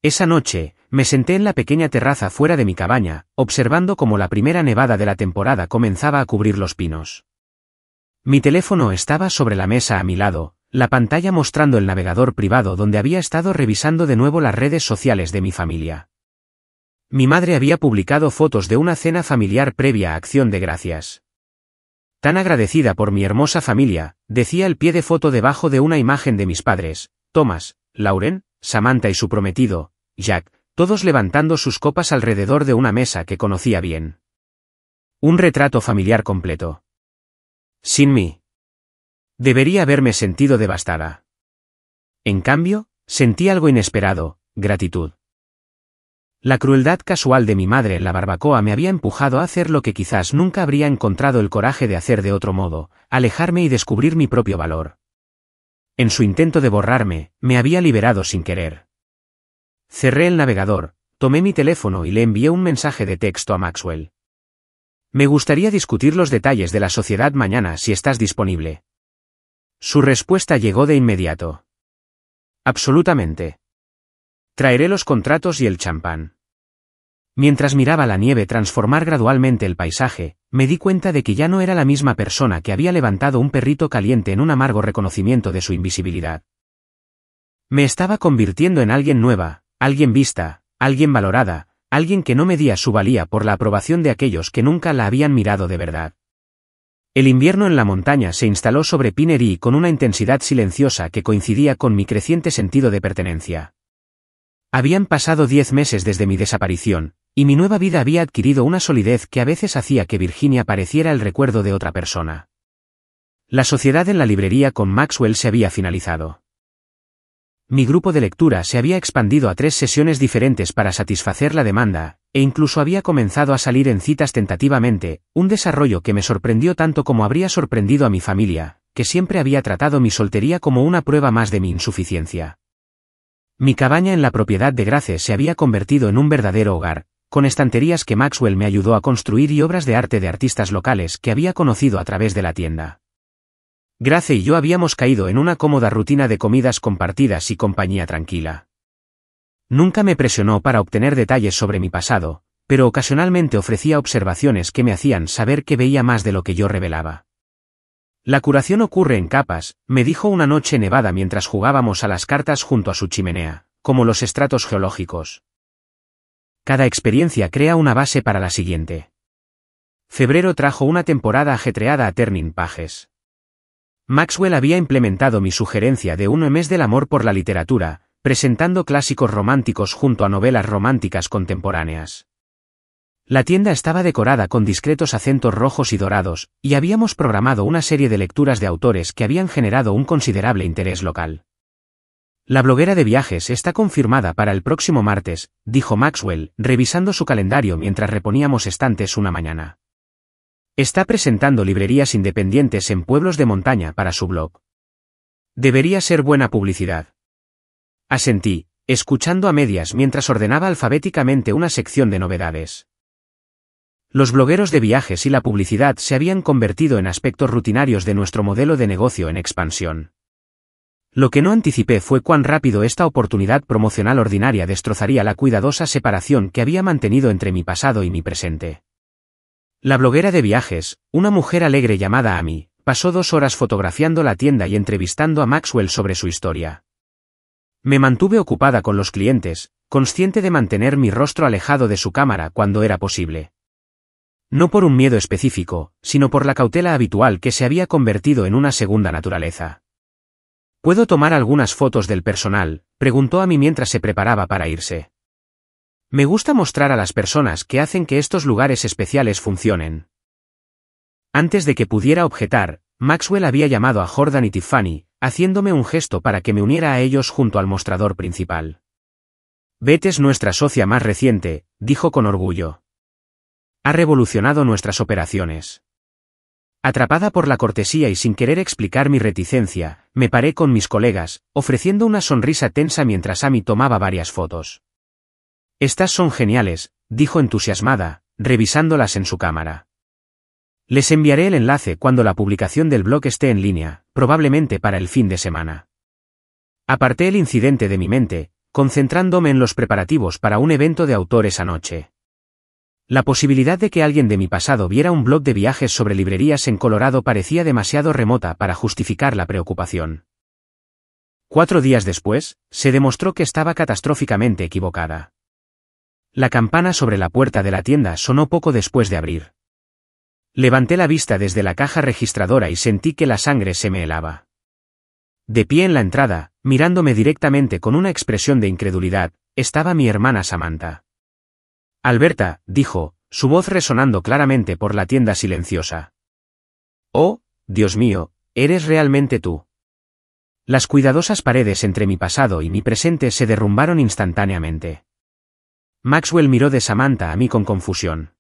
Esa noche, me senté en la pequeña terraza fuera de mi cabaña, observando cómo la primera nevada de la temporada comenzaba a cubrir los pinos. Mi teléfono estaba sobre la mesa a mi lado, la pantalla mostrando el navegador privado donde había estado revisando de nuevo las redes sociales de mi familia. Mi madre había publicado fotos de una cena familiar previa a Acción de Gracias. Tan agradecida por mi hermosa familia, decía el pie de foto debajo de una imagen de mis padres, Thomas, Lauren, Samantha y su prometido, Jack, todos levantando sus copas alrededor de una mesa que conocía bien. Un retrato familiar completo. Sin mí. Debería haberme sentido devastada. En cambio, sentí algo inesperado, gratitud. La crueldad casual de mi madre en la barbacoa me había empujado a hacer lo que quizás nunca habría encontrado el coraje de hacer de otro modo, alejarme y descubrir mi propio valor. En su intento de borrarme, me había liberado sin querer. Cerré el navegador, tomé mi teléfono y le envié un mensaje de texto a Maxwell. Me gustaría discutir los detalles de la sociedad mañana si estás disponible. Su respuesta llegó de inmediato. Absolutamente. Traeré los contratos y el champán. Mientras miraba la nieve transformar gradualmente el paisaje, me di cuenta de que ya no era la misma persona que había levantado un perrito caliente en un amargo reconocimiento de su invisibilidad. Me estaba convirtiendo en alguien nueva, alguien vista, alguien valorada, alguien que no medía su valía por la aprobación de aquellos que nunca la habían mirado de verdad. El invierno en la montaña se instaló sobre Pinery con una intensidad silenciosa que coincidía con mi creciente sentido de pertenencia. Habían pasado 10 meses desde mi desaparición, y mi nueva vida había adquirido una solidez que a veces hacía que Virginia pareciera el recuerdo de otra persona. La sociedad en la librería con Maxwell se había finalizado. Mi grupo de lectura se había expandido a 3 sesiones diferentes para satisfacer la demanda, e incluso había comenzado a salir en citas tentativamente, un desarrollo que me sorprendió tanto como habría sorprendido a mi familia, que siempre había tratado mi soltería como una prueba más de mi insuficiencia. Mi cabaña en la propiedad de Grace se había convertido en un verdadero hogar, con estanterías que Maxwell me ayudó a construir y obras de arte de artistas locales que había conocido a través de la tienda. Grace y yo habíamos caído en una cómoda rutina de comidas compartidas y compañía tranquila. Nunca me presionó para obtener detalles sobre mi pasado, pero ocasionalmente ofrecía observaciones que me hacían saber que veía más de lo que yo revelaba. La curación ocurre en capas, me dijo una noche nevada mientras jugábamos a las cartas junto a su chimenea, como los estratos geológicos. Cada experiencia crea una base para la siguiente. Febrero trajo una temporada ajetreada a Turning Pages. Maxwell había implementado mi sugerencia de un mes del amor por la literatura, presentando clásicos románticos junto a novelas románticas contemporáneas. La tienda estaba decorada con discretos acentos rojos y dorados, y habíamos programado una serie de lecturas de autores que habían generado un considerable interés local. La bloguera de viajes está confirmada para el próximo martes, dijo Maxwell, revisando su calendario mientras reponíamos estantes una mañana. Está presentando librerías independientes en pueblos de montaña para su blog. Debería ser buena publicidad. Asentí, escuchando a medias mientras ordenaba alfabéticamente una sección de novedades. Los blogueros de viajes y la publicidad se habían convertido en aspectos rutinarios de nuestro modelo de negocio en expansión. Lo que no anticipé fue cuán rápido esta oportunidad promocional ordinaria destrozaría la cuidadosa separación que había mantenido entre mi pasado y mi presente. La bloguera de viajes, una mujer alegre llamada Amy, pasó 2 horas fotografiando la tienda y entrevistando a Maxwell sobre su historia. Me mantuve ocupada con los clientes, consciente de mantener mi rostro alejado de su cámara cuando era posible. No por un miedo específico, sino por la cautela habitual que se había convertido en una segunda naturaleza. ¿Puedo tomar algunas fotos del personal?, preguntó a mí mientras se preparaba para irse. Me gusta mostrar a las personas que hacen que estos lugares especiales funcionen. Antes de que pudiera objetar, Maxwell había llamado a Jordan y Tiffany, haciéndome un gesto para que me uniera a ellos junto al mostrador principal. Beth es nuestra socia más reciente, dijo con orgullo. Ha revolucionado nuestras operaciones. Atrapada por la cortesía y sin querer explicar mi reticencia, me paré con mis colegas, ofreciendo una sonrisa tensa mientras Amy tomaba varias fotos. Estas son geniales, dijo entusiasmada, revisándolas en su cámara. Les enviaré el enlace cuando la publicación del blog esté en línea, probablemente para el fin de semana. Aparté el incidente de mi mente, concentrándome en los preparativos para un evento de autor esa noche. La posibilidad de que alguien de mi pasado viera un blog de viajes sobre librerías en Colorado parecía demasiado remota para justificar la preocupación. 4 días después, se demostró que estaba catastróficamente equivocada. La campana sobre la puerta de la tienda sonó poco después de abrir. Levanté la vista desde la caja registradora y sentí que la sangre se me helaba. De pie en la entrada, mirándome directamente con una expresión de incredulidad, estaba mi hermana Samantha. Alberta, dijo, su voz resonando claramente por la tienda silenciosa. Oh, Dios mío, ¿eres realmente tú? Las cuidadosas paredes entre mi pasado y mi presente se derrumbaron instantáneamente. Maxwell miró de Samantha a mí con confusión.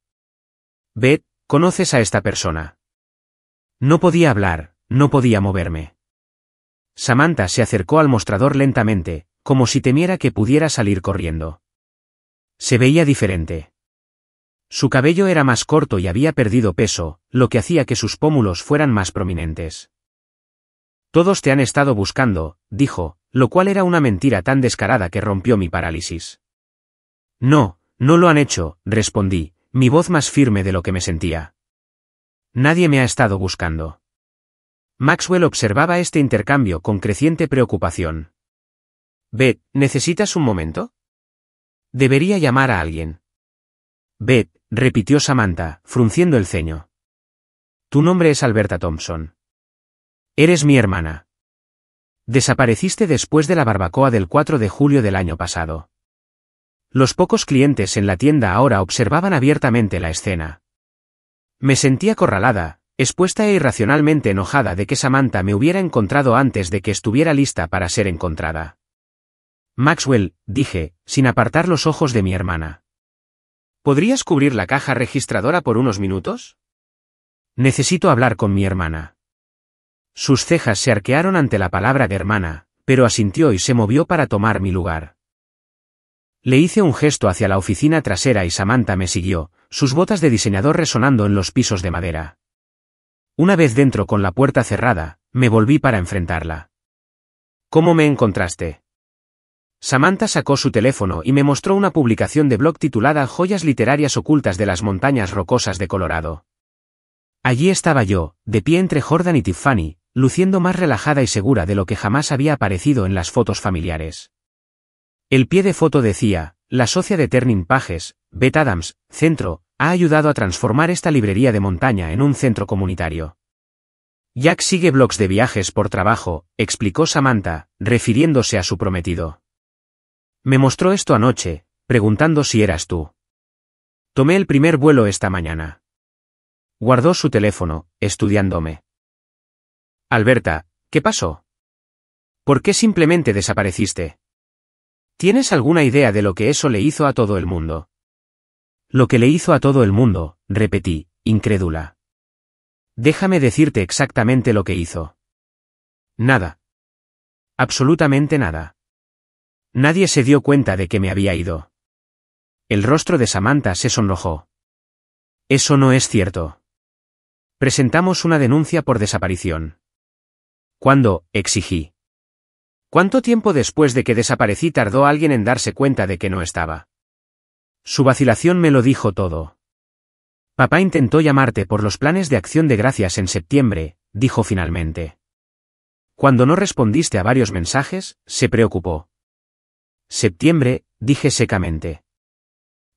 Beth, ¿conoces a esta persona? No podía hablar, no podía moverme. Samantha se acercó al mostrador lentamente, como si temiera que pudiera salir corriendo. Se veía diferente. Su cabello era más corto y había perdido peso, lo que hacía que sus pómulos fueran más prominentes. Todos te han estado buscando, dijo, lo cual era una mentira tan descarada que rompió mi parálisis. No, no lo han hecho, respondí, mi voz más firme de lo que me sentía. Nadie me ha estado buscando. Maxwell observaba este intercambio con creciente preocupación. Beth, ¿necesitas un momento? Debería llamar a alguien. Beth, repitió Samantha, frunciendo el ceño. Tu nombre es Alberta Thompson. Eres mi hermana. Desapareciste después de la barbacoa del 4 de julio del año pasado. Los pocos clientes en la tienda ahora observaban abiertamente la escena. Me sentí acorralada, expuesta e irracionalmente enojada de que Samantha me hubiera encontrado antes de que estuviera lista para ser encontrada. Maxwell, dije, sin apartar los ojos de mi hermana. ¿Podrías cubrir la caja registradora por unos minutos? Necesito hablar con mi hermana. Sus cejas se arquearon ante la palabra de hermana, pero asintió y se movió para tomar mi lugar. Le hice un gesto hacia la oficina trasera y Samantha me siguió, sus botas de diseñador resonando en los pisos de madera. Una vez dentro con la puerta cerrada, me volví para enfrentarla. ¿Cómo me encontraste? Samantha sacó su teléfono y me mostró una publicación de blog titulada Joyas literarias ocultas de las montañas rocosas de Colorado. Allí estaba yo, de pie entre Jordan y Tiffany, luciendo más relajada y segura de lo que jamás había aparecido en las fotos familiares. El pie de foto decía, la socia de Turning Pages, Beth Adams, Centro, ha ayudado a transformar esta librería de montaña en un centro comunitario. Jack sigue blogs de viajes por trabajo, explicó Samantha, refiriéndose a su prometido. Me mostró esto anoche, preguntando si eras tú. Tomé el primer vuelo esta mañana. Guardó su teléfono, estudiándome. Alberta, ¿qué pasó? ¿Por qué simplemente desapareciste? ¿Tienes alguna idea de lo que eso le hizo a todo el mundo? Lo que le hizo a todo el mundo, repetí, incrédula. Déjame decirte exactamente lo que hizo. Nada. Absolutamente nada. Nadie se dio cuenta de que me había ido. El rostro de Samantha se sonrojó. Eso no es cierto. Presentamos una denuncia por desaparición. ¿Cuándo? Exigí. ¿Cuánto tiempo después de que desaparecí tardó alguien en darse cuenta de que no estaba? Su vacilación me lo dijo todo. Papá intentó llamarte por los planes de acción de gracias en septiembre, dijo finalmente. Cuando no respondiste a varios mensajes, se preocupó. Septiembre, dije secamente.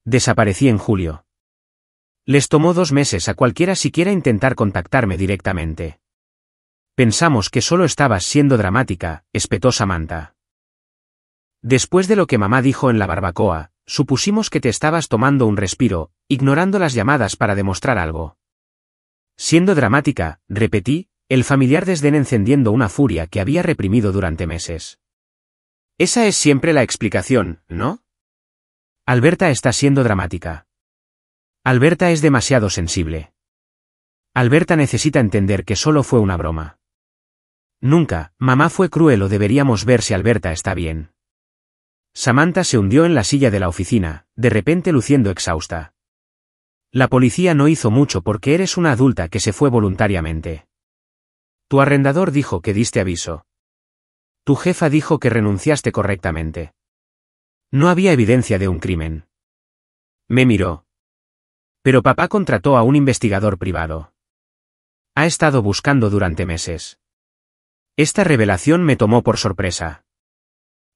Desaparecí en julio. Les tomó 2 meses a cualquiera siquiera intentar contactarme directamente. Pensamos que solo estabas siendo dramática, espetó Samantha. Después de lo que mamá dijo en la barbacoa, supusimos que te estabas tomando un respiro, ignorando las llamadas para demostrar algo. Siendo dramática, repetí, el familiar desdén encendiendo una furia que había reprimido durante meses. Esa es siempre la explicación, ¿no? Alberta está siendo dramática. Alberta es demasiado sensible. Alberta necesita entender que solo fue una broma. Nunca, mamá fue cruel o deberíamos ver si Alberta está bien. Samantha se hundió en la silla de la oficina, de repente luciendo exhausta. La policía no hizo mucho porque eres una adulta que se fue voluntariamente. Tu arrendador dijo que diste aviso. Tu jefa dijo que renunciaste correctamente. No había evidencia de un crimen. Me miró. Pero papá contrató a un investigador privado. Ha estado buscando durante meses. Esta revelación me tomó por sorpresa.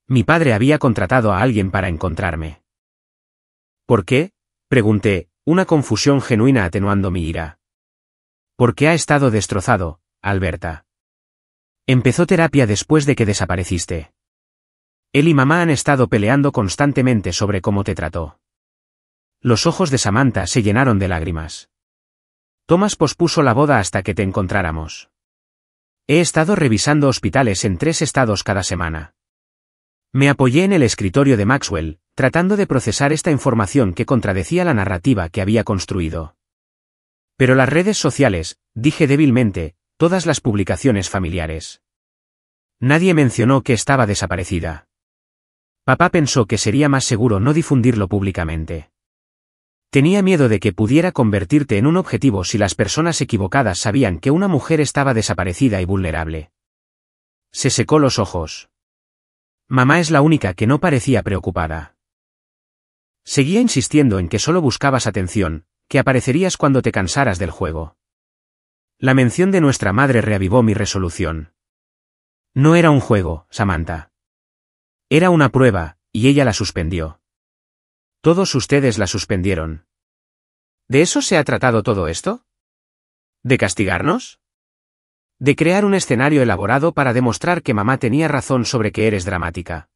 Mi padre había contratado a alguien para encontrarme. ¿Por qué? Pregunté, una confusión genuina atenuando mi ira. Porque ha estado destrozado, Alberta. Empezó terapia después de que desapareciste. Él y mamá han estado peleando constantemente sobre cómo te trató. Los ojos de Samantha se llenaron de lágrimas. Thomas pospuso la boda hasta que te encontráramos. He estado revisando hospitales en 3 estados cada semana. Me apoyé en el escritorio de Maxwell, tratando de procesar esta información que contradecía la narrativa que había construido. Pero las redes sociales, dije débilmente, todas las publicaciones familiares. Nadie mencionó que estaba desaparecida. Papá pensó que sería más seguro no difundirlo públicamente. Tenía miedo de que pudiera convertirte en un objetivo si las personas equivocadas sabían que una mujer estaba desaparecida y vulnerable. Se secó los ojos. Mamá es la única que no parecía preocupada. Seguía insistiendo en que solo buscabas atención, que aparecerías cuando te cansaras del juego. La mención de nuestra madre reavivó mi resolución. No era un juego, Samantha. Era una prueba, y ella la suspendió. Todos ustedes la suspendieron. ¿De eso se ha tratado todo esto? ¿De castigarnos? ¿De crear un escenario elaborado para demostrar que mamá tenía razón sobre que eres dramática?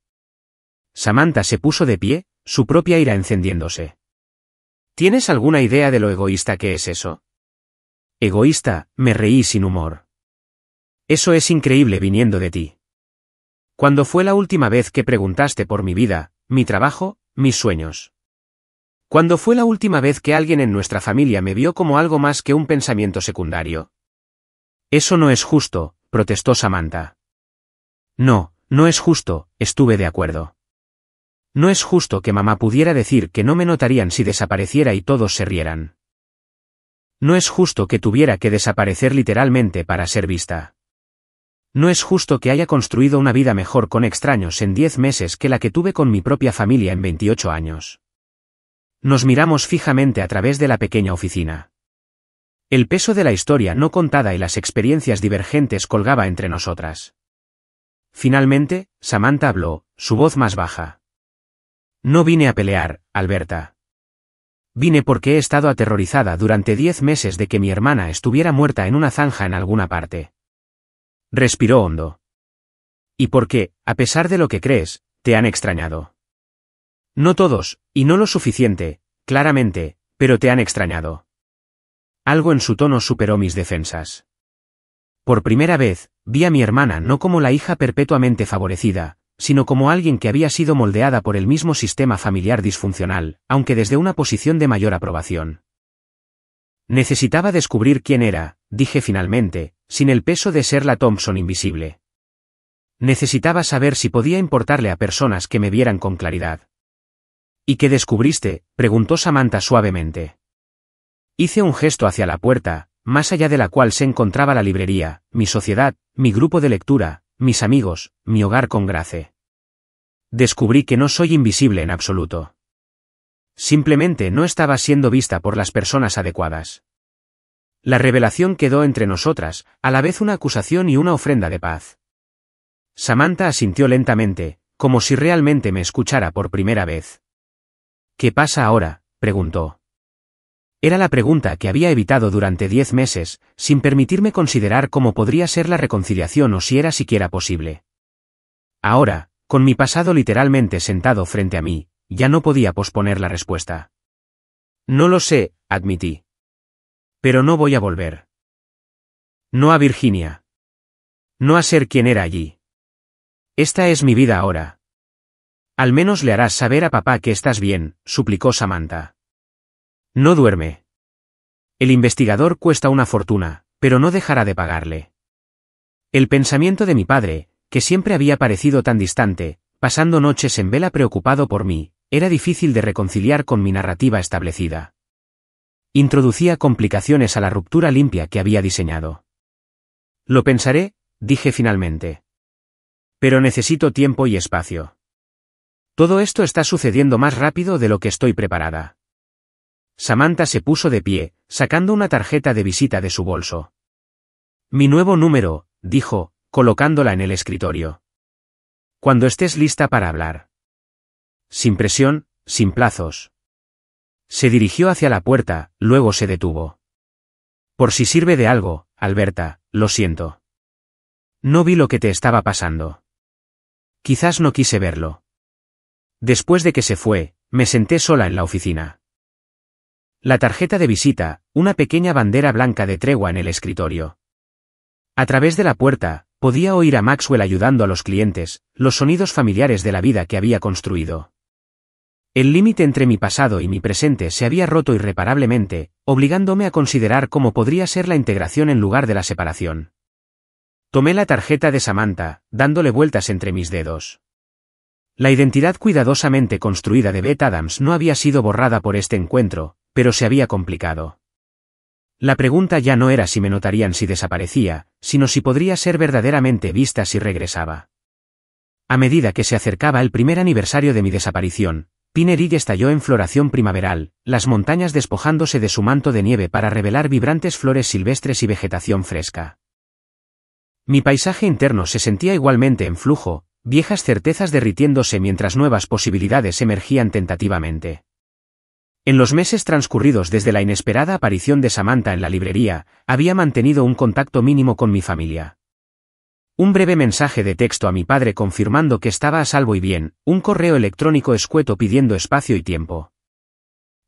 Samantha se puso de pie, su propia ira encendiéndose. ¿Tienes alguna idea de lo egoísta que es eso? Egoísta, me reí sin humor. Eso es increíble viniendo de ti. ¿Cuándo fue la última vez que preguntaste por mi vida, mi trabajo, mis sueños? ¿Cuándo fue la última vez que alguien en nuestra familia me vio como algo más que un pensamiento secundario? Eso no es justo, protestó Samantha. No, no es justo, estuve de acuerdo. No es justo que mamá pudiera decir que no me notarían si desapareciera y todos se rieran. No es justo que tuviera que desaparecer literalmente para ser vista. No es justo que haya construido una vida mejor con extraños en 10 meses que la que tuve con mi propia familia en 28 años. Nos miramos fijamente a través de la pequeña oficina. El peso de la historia no contada y las experiencias divergentes colgaba entre nosotras. Finalmente, Samantha habló, su voz más baja. No vine a pelear, Alberta. Vine porque he estado aterrorizada durante 10 meses de que mi hermana estuviera muerta en una zanja en alguna parte. Respiró hondo. Y porque, a pesar de lo que crees, te han extrañado. No todos, y no lo suficiente, claramente, pero te han extrañado. Algo en su tono superó mis defensas. Por primera vez, vi a mi hermana no como la hija perpetuamente favorecida, sino como alguien que había sido moldeada por el mismo sistema familiar disfuncional, aunque desde una posición de mayor aprobación. Necesitaba descubrir quién era, dije finalmente, sin el peso de ser la Thompson invisible. Necesitaba saber si podía importarle a personas que me vieran con claridad. ¿Y qué descubriste?, preguntó Samantha suavemente. Hice un gesto hacia la puerta, más allá de la cual se encontraba la librería, mi sociedad, mi grupo de lectura, mis amigos, mi hogar con Grace. Descubrí que no soy invisible en absoluto. Simplemente no estaba siendo vista por las personas adecuadas. La revelación quedó entre nosotras, a la vez una acusación y una ofrenda de paz. Samantha asintió lentamente, como si realmente me escuchara por primera vez. ¿Qué pasa ahora?, preguntó. Era la pregunta que había evitado durante 10 meses, sin permitirme considerar cómo podría ser la reconciliación o si era siquiera posible. Ahora, con mi pasado literalmente sentado frente a mí, ya no podía posponer la respuesta. No lo sé, admití. Pero no voy a volver. No a Virginia. No a ser quien era allí. Esta es mi vida ahora. Al menos le harás saber a papá que estás bien, suplicó Samantha. No duerme. El investigador cuesta una fortuna, pero no dejará de pagarle. El pensamiento de mi padre, que siempre había parecido tan distante, pasando noches en vela preocupado por mí, era difícil de reconciliar con mi narrativa establecida. Introducía complicaciones a la ruptura limpia que había diseñado. Lo pensaré, dije finalmente. Pero necesito tiempo y espacio. Todo esto está sucediendo más rápido de lo que estoy preparada. Samantha se puso de pie, sacando una tarjeta de visita de su bolso. Mi nuevo número, dijo, colocándola en el escritorio. Cuando estés lista para hablar. Sin presión, sin plazos. Se dirigió hacia la puerta, luego se detuvo. Por si sirve de algo, Alberta, lo siento. No vi lo que te estaba pasando. Quizás no quise verlo. Después de que se fue, me senté sola en la oficina. La tarjeta de visita, una pequeña bandera blanca de tregua en el escritorio. A través de la puerta, podía oír a Maxwell ayudando a los clientes, los sonidos familiares de la vida que había construido. El límite entre mi pasado y mi presente se había roto irreparablemente, obligándome a considerar cómo podría ser la integración en lugar de la separación. Tomé la tarjeta de Samantha, dándole vueltas entre mis dedos. La identidad cuidadosamente construida de Beth Adams no había sido borrada por este encuentro, pero se había complicado. La pregunta ya no era si me notarían si desaparecía, sino si podría ser verdaderamente vista si regresaba. A medida que se acercaba el primer aniversario de mi desaparición, Pine Ridge estalló en floración primaveral, las montañas despojándose de su manto de nieve para revelar vibrantes flores silvestres y vegetación fresca. Mi paisaje interno se sentía igualmente en flujo, viejas certezas derritiéndose mientras nuevas posibilidades emergían tentativamente. En los meses transcurridos desde la inesperada aparición de Samantha en la librería, había mantenido un contacto mínimo con mi familia. Un breve mensaje de texto a mi padre confirmando que estaba a salvo y bien, un correo electrónico escueto pidiendo espacio y tiempo.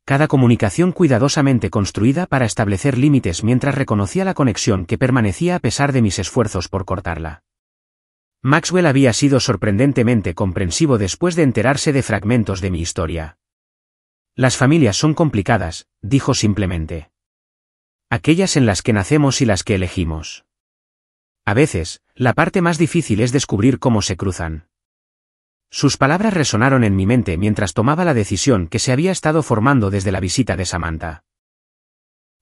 Cada comunicación cuidadosamente construida para establecer límites mientras reconocía la conexión que permanecía a pesar de mis esfuerzos por cortarla. Maxwell había sido sorprendentemente comprensivo después de enterarse de fragmentos de mi historia. Las familias son complicadas, dijo simplemente. Aquellas en las que nacemos y las que elegimos. A veces, la parte más difícil es descubrir cómo se cruzan. Sus palabras resonaron en mi mente mientras tomaba la decisión que se había estado formando desde la visita de Samantha.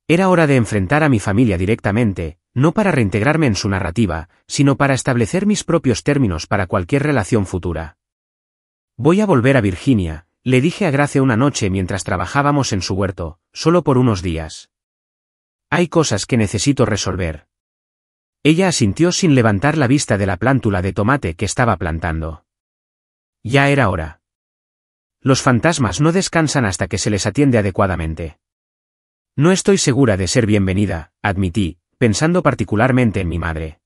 Era hora de enfrentar a mi familia directamente, no para reintegrarme en su narrativa, sino para establecer mis propios términos para cualquier relación futura. Voy a volver a Virginia, le dije a Grace una noche mientras trabajábamos en su huerto, solo por unos días. Hay cosas que necesito resolver. Ella asintió sin levantar la vista de la plántula de tomate que estaba plantando. Ya era hora. Los fantasmas no descansan hasta que se les atiende adecuadamente. No estoy segura de ser bienvenida, admití, pensando particularmente en mi madre.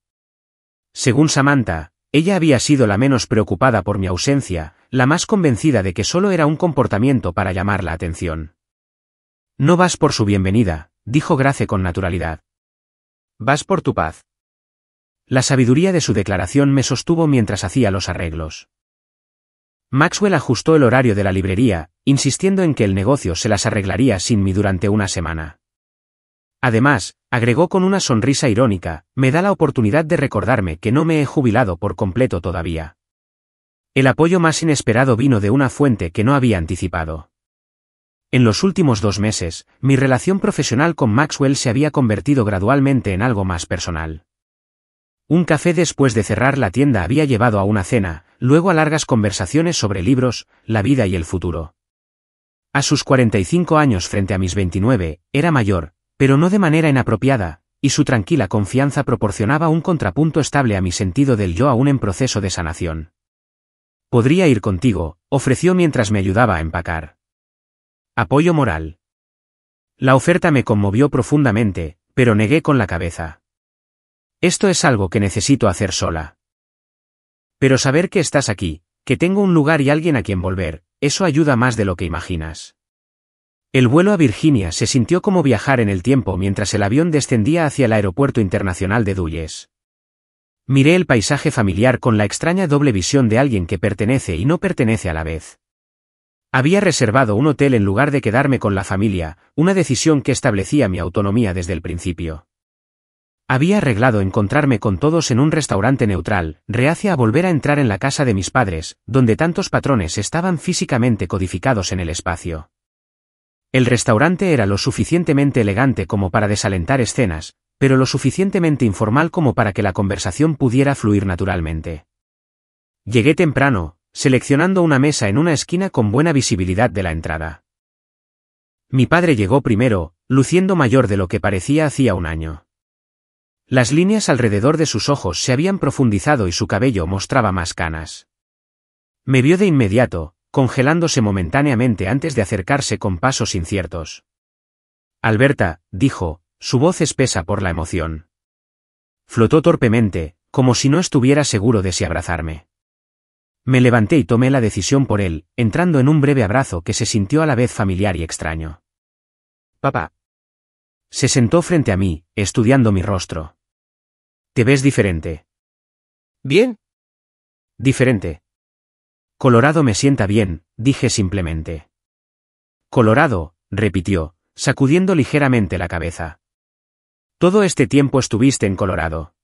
Según Samantha, ella había sido la menos preocupada por mi ausencia, la más convencida de que solo era un comportamiento para llamar la atención. No vas por su bienvenida, dijo Grace con naturalidad. Vas por tu paz. La sabiduría de su declaración me sostuvo mientras hacía los arreglos. Maxwell ajustó el horario de la librería, insistiendo en que el negocio se las arreglaría sin mí durante una semana. Además, agregó con una sonrisa irónica, me da la oportunidad de recordarme que no me he jubilado por completo todavía. El apoyo más inesperado vino de una fuente que no había anticipado. En los últimos 2 meses, mi relación profesional con Maxwell se había convertido gradualmente en algo más personal. Un café después de cerrar la tienda había llevado a una cena, luego a largas conversaciones sobre libros, la vida y el futuro. A sus 45 años frente a mis 29, era mayor, pero no de manera inapropiada, y su tranquila confianza proporcionaba un contrapunto estable a mi sentido del yo aún en proceso de sanación. Podría ir contigo, ofreció mientras me ayudaba a empacar. Apoyo moral. La oferta me conmovió profundamente, pero negué con la cabeza. Esto es algo que necesito hacer sola. Pero saber que estás aquí, que tengo un lugar y alguien a quien volver, eso ayuda más de lo que imaginas. El vuelo a Virginia se sintió como viajar en el tiempo mientras el avión descendía hacia el aeropuerto internacional de Dulles. Miré el paisaje familiar con la extraña doble visión de alguien que pertenece y no pertenece a la vez. Había reservado un hotel en lugar de quedarme con la familia, una decisión que establecía mi autonomía desde el principio. Había arreglado encontrarme con todos en un restaurante neutral, reacia a volver a entrar en la casa de mis padres, donde tantos patrones estaban físicamente codificados en el espacio. El restaurante era lo suficientemente elegante como para desalentar escenas, pero lo suficientemente informal como para que la conversación pudiera fluir naturalmente. Llegué temprano, seleccionando una mesa en una esquina con buena visibilidad de la entrada. Mi padre llegó primero, luciendo mayor de lo que parecía hacía un año. Las líneas alrededor de sus ojos se habían profundizado y su cabello mostraba más canas. Me vio de inmediato, congelándose momentáneamente antes de acercarse con pasos inciertos. Alberta, dijo, su voz espesa por la emoción. Flotó torpemente, como si no estuviera seguro de si abrazarme. Me levanté y tomé la decisión por él, entrando en un breve abrazo que se sintió a la vez familiar y extraño. Papá. Se sentó frente a mí, estudiando mi rostro. ¿Te ves diferente? ¿Bien? Diferente. Colorado me sienta bien, dije simplemente. Colorado, repitió, sacudiendo ligeramente la cabeza. Todo este tiempo estuviste en Colorado.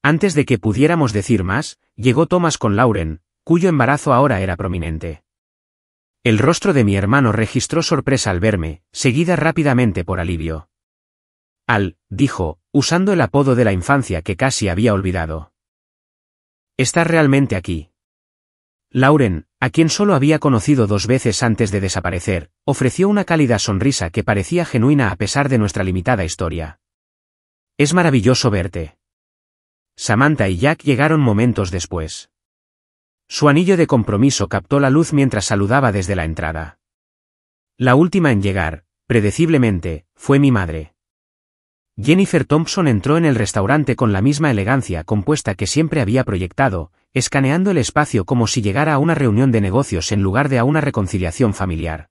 Antes de que pudiéramos decir más, llegó Thomas con Lauren, cuyo embarazo ahora era prominente. El rostro de mi hermano registró sorpresa al verme, seguida rápidamente por alivio. Al, dijo, usando el apodo de la infancia que casi había olvidado. ¿Estás realmente aquí? Lauren, a quien solo había conocido 2 veces antes de desaparecer, ofreció una cálida sonrisa que parecía genuina a pesar de nuestra limitada historia. Es maravilloso verte. Samantha y Jack llegaron momentos después. Su anillo de compromiso captó la luz mientras saludaba desde la entrada. La última en llegar, predeciblemente, fue mi madre. Jennifer Thompson entró en el restaurante con la misma elegancia compuesta que siempre había proyectado, escaneando el espacio como si llegara a una reunión de negocios en lugar de a una reconciliación familiar.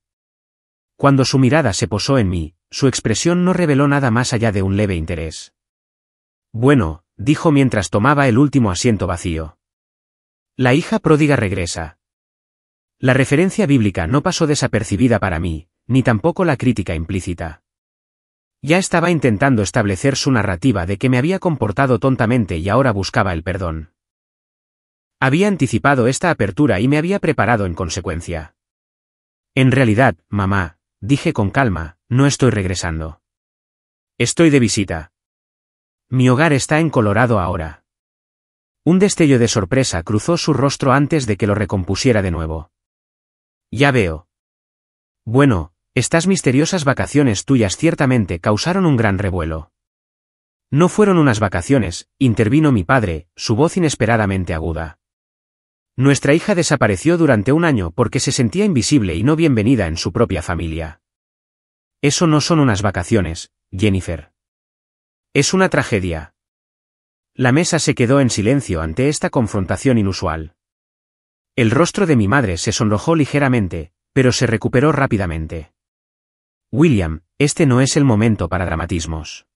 Cuando su mirada se posó en mí, su expresión no reveló nada más allá de un leve interés. Bueno, dijo mientras tomaba el último asiento vacío. La hija pródiga regresa. La referencia bíblica no pasó desapercibida para mí, ni tampoco la crítica implícita. Ya estaba intentando establecer su narrativa de que me había comportado tontamente y ahora buscaba el perdón. Había anticipado esta apertura y me había preparado en consecuencia. En realidad, mamá, dije con calma, no estoy regresando. Estoy de visita. Mi hogar está en Colorado ahora. Un destello de sorpresa cruzó su rostro antes de que lo recompusiera de nuevo. Ya veo. Bueno, estas misteriosas vacaciones tuyas ciertamente causaron un gran revuelo. No fueron unas vacaciones, intervino mi padre, su voz inesperadamente aguda. Nuestra hija desapareció durante 1 año porque se sentía invisible y no bienvenida en su propia familia. Eso no son unas vacaciones, Jennifer. Es una tragedia. La mesa se quedó en silencio ante esta confrontación inusual. El rostro de mi madre se sonrojó ligeramente, pero se recuperó rápidamente. William, este no es el momento para dramatismos.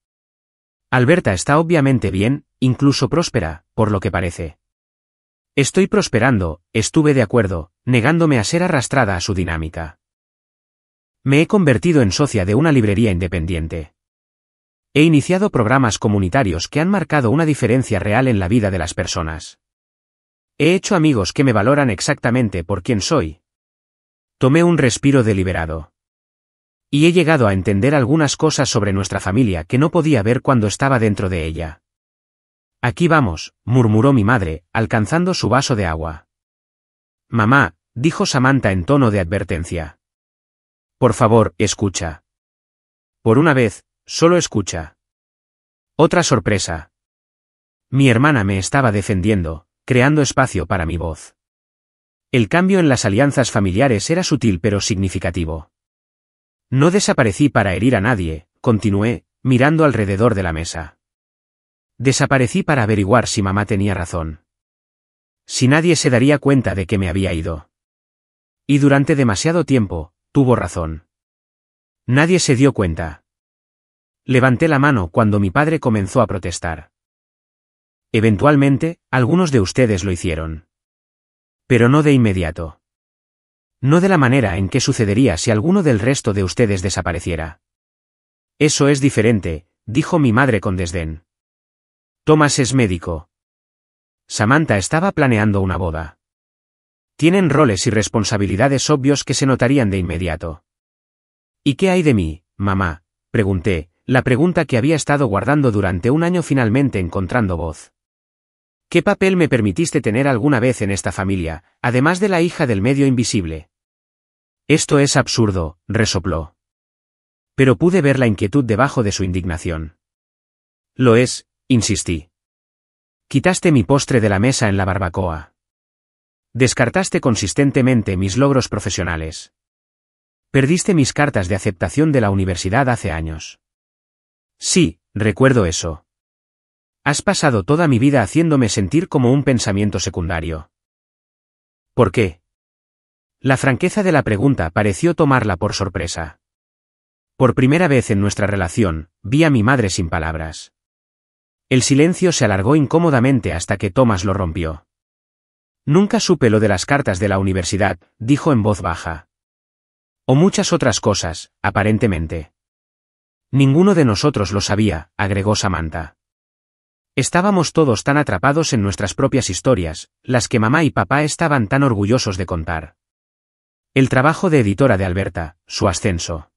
Alberta está obviamente bien, incluso próspera, por lo que parece. Estoy prosperando, estuve de acuerdo, negándome a ser arrastrada a su dinámica. Me he convertido en socia de una librería independiente. He iniciado programas comunitarios que han marcado una diferencia real en la vida de las personas. He hecho amigos que me valoran exactamente por quien soy. Tomé un respiro deliberado. Y he llegado a entender algunas cosas sobre nuestra familia que no podía ver cuando estaba dentro de ella. Aquí vamos, murmuró mi madre, alcanzando su vaso de agua. Mamá, dijo Samantha en tono de advertencia. Por favor, escucha. Por una vez, solo escucha. Otra sorpresa. Mi hermana me estaba defendiendo, creando espacio para mi voz. El cambio en las alianzas familiares era sutil pero significativo. No desaparecí para herir a nadie, continué, mirando alrededor de la mesa. Desaparecí para averiguar si mamá tenía razón. Si nadie se daría cuenta de que me había ido. Y durante demasiado tiempo, tuvo razón. Nadie se dio cuenta. Levanté la mano cuando mi padre comenzó a protestar. Eventualmente, algunos de ustedes lo hicieron. Pero no de inmediato. No de la manera en que sucedería si alguno del resto de ustedes desapareciera. Eso es diferente, dijo mi madre con desdén. Thomas es médico. Samantha estaba planeando una boda. Tienen roles y responsabilidades obvios que se notarían de inmediato. ¿Y qué hay de mí, mamá?, pregunté, la pregunta que había estado guardando durante 1 año finalmente encontrando voz. ¿Qué papel me permitiste tener alguna vez en esta familia, además de la hija del medio invisible? Esto es absurdo, resopló. Pero pude ver la inquietud debajo de su indignación. Lo es, insistí. Quitaste mi postre de la mesa en la barbacoa. Descartaste consistentemente mis logros profesionales. Perdiste mis cartas de aceptación de la universidad hace años. Sí, recuerdo eso. Has pasado toda mi vida haciéndome sentir como un pensamiento secundario. ¿Por qué? La franqueza de la pregunta pareció tomarla por sorpresa. Por primera vez en nuestra relación, vi a mi madre sin palabras. El silencio se alargó incómodamente hasta que Thomas lo rompió. Nunca supe lo de las cartas de la universidad, dijo en voz baja. O muchas otras cosas, aparentemente. Ninguno de nosotros lo sabía, agregó Samantha. Estábamos todos tan atrapados en nuestras propias historias, las que mamá y papá estaban tan orgullosos de contar. El trabajo de editora de Alberta, su ascenso.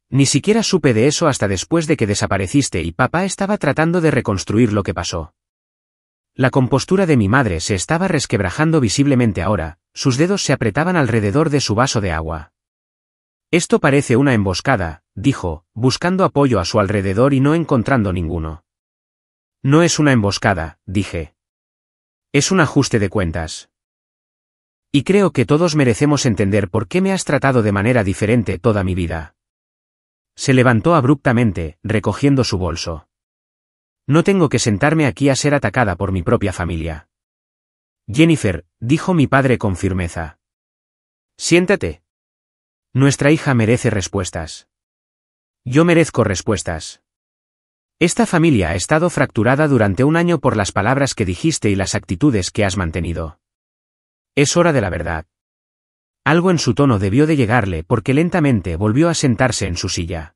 Ni siquiera supe de eso hasta después de que desapareciste y papá estaba tratando de reconstruir lo que pasó. La compostura de mi madre se estaba resquebrajando visiblemente ahora, sus dedos se apretaban alrededor de su vaso de agua. Esto parece una emboscada, dijo, buscando apoyo a su alrededor y no encontrando ninguno. No es una emboscada, dije. Es un ajuste de cuentas. Y creo que todos merecemos entender por qué me has tratado de manera diferente toda mi vida. Se levantó abruptamente, recogiendo su bolso. No tengo que sentarme aquí a ser atacada por mi propia familia. Jennifer, dijo mi padre con firmeza. Siéntate. Nuestra hija merece respuestas. Yo merezco respuestas. Esta familia ha estado fracturada durante un año por las palabras que dijiste y las actitudes que has mantenido. Es hora de la verdad. Algo en su tono debió de llegarle porque lentamente volvió a sentarse en su silla.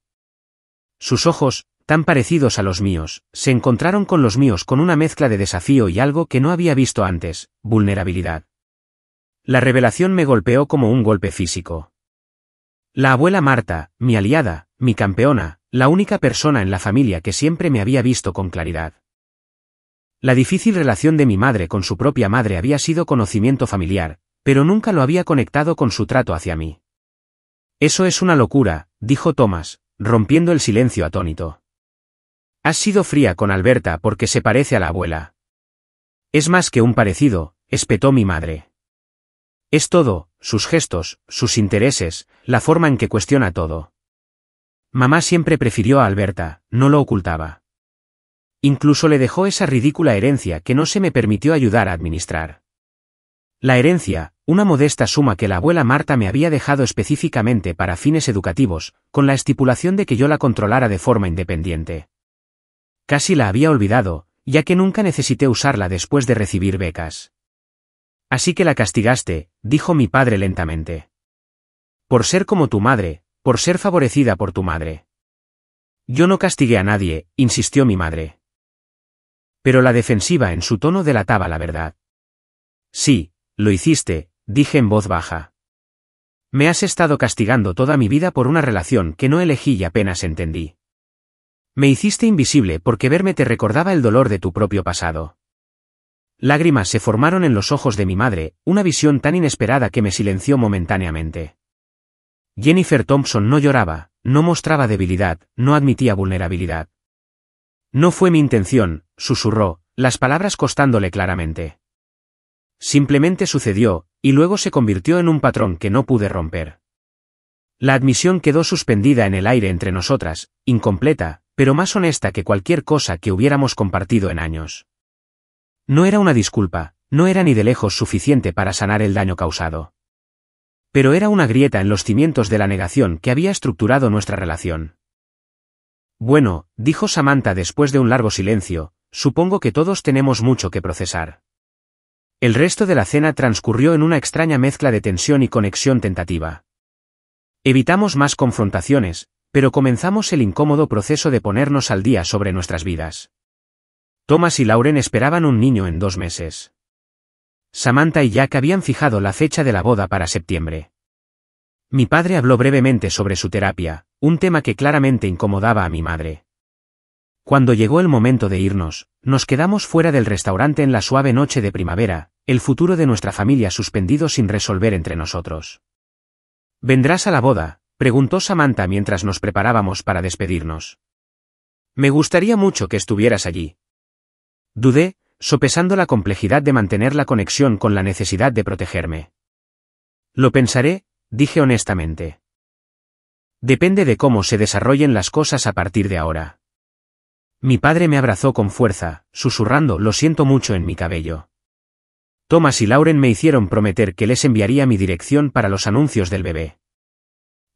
Sus ojos, tan parecidos a los míos, se encontraron con los míos con una mezcla de desafío y algo que no había visto antes, vulnerabilidad. La revelación me golpeó como un golpe físico. La abuela Marta, mi aliada, mi campeona, la única persona en la familia que siempre me había visto con claridad. La difícil relación de mi madre con su propia madre había sido conocimiento familiar, pero nunca lo había conectado con su trato hacia mí. Eso es una locura, dijo Thomas, rompiendo el silencio atónito. Has sido fría con Alberta porque se parece a la abuela. Es más que un parecido, espetó mi madre. Es todo, sus gestos, sus intereses, la forma en que cuestiona todo. Mamá siempre prefirió a Alberta, no lo ocultaba. Incluso le dejó esa ridícula herencia que no se me permitió ayudar a administrar. La herencia, una modesta suma que la abuela Marta me había dejado específicamente para fines educativos, con la estipulación de que yo la controlara de forma independiente. Casi la había olvidado, ya que nunca necesité usarla después de recibir becas. Así que la castigaste, dijo mi padre lentamente. Por ser como tu madre, por ser favorecida por tu madre. Yo no castigué a nadie, insistió mi madre. Pero la defensiva en su tono delataba la verdad. Sí, lo hiciste, dije en voz baja. Me has estado castigando toda mi vida por una relación que no elegí y apenas entendí. Me hiciste invisible porque verme te recordaba el dolor de tu propio pasado. Lágrimas se formaron en los ojos de mi madre, una visión tan inesperada que me silenció momentáneamente. Jennifer Thompson no lloraba, no mostraba debilidad, no admitía vulnerabilidad. No fue mi intención, susurró, las palabras costándole claramente. Simplemente sucedió, y luego se convirtió en un patrón que no pude romper. La admisión quedó suspendida en el aire entre nosotras, incompleta, pero más honesta que cualquier cosa que hubiéramos compartido en años. No era una disculpa, no era ni de lejos suficiente para sanar el daño causado. Pero era una grieta en los cimientos de la negación que había estructurado nuestra relación. Bueno, dijo Samantha después de un largo silencio, supongo que todos tenemos mucho que procesar. El resto de la cena transcurrió en una extraña mezcla de tensión y conexión tentativa. Evitamos más confrontaciones, pero comenzamos el incómodo proceso de ponernos al día sobre nuestras vidas. Thomas y Lauren esperaban un niño en 2 meses. Samantha y Jack habían fijado la fecha de la boda para septiembre. Mi padre habló brevemente sobre su terapia, un tema que claramente incomodaba a mi madre. Cuando llegó el momento de irnos, nos quedamos fuera del restaurante en la suave noche de primavera, el futuro de nuestra familia suspendido sin resolver entre nosotros. ¿Vendrás a la boda?, preguntó Samantha mientras nos preparábamos para despedirnos. Me gustaría mucho que estuvieras allí. Dudé, sopesando la complejidad de mantener la conexión con la necesidad de protegerme. Lo pensaré, dije honestamente. Depende de cómo se desarrollen las cosas a partir de ahora. Mi padre me abrazó con fuerza, susurrando lo siento mucho en mi cabello. Thomas y Lauren me hicieron prometer que les enviaría mi dirección para los anuncios del bebé.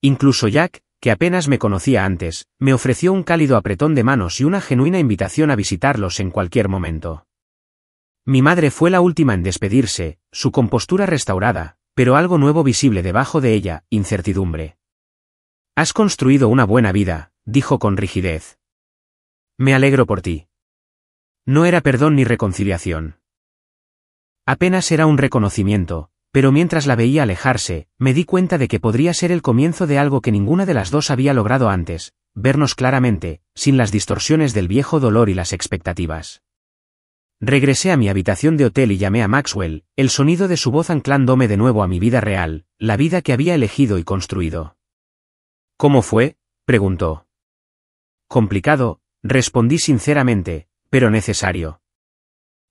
Incluso Jack, que apenas me conocía antes, me ofreció un cálido apretón de manos y una genuina invitación a visitarlos en cualquier momento. Mi madre fue la última en despedirse, su compostura restaurada, pero algo nuevo visible debajo de ella, incertidumbre. Has construido una buena vida, dijo con rigidez. Me alegro por ti. No era perdón ni reconciliación. Apenas era un reconocimiento, pero mientras la veía alejarse, me di cuenta de que podría ser el comienzo de algo que ninguna de las dos había logrado antes, vernos claramente, sin las distorsiones del viejo dolor y las expectativas. Regresé a mi habitación de hotel y llamé a Maxwell, el sonido de su voz anclándome de nuevo a mi vida real, la vida que había elegido y construido. ¿Cómo fue?, preguntó. Complicado, respondí sinceramente, pero necesario.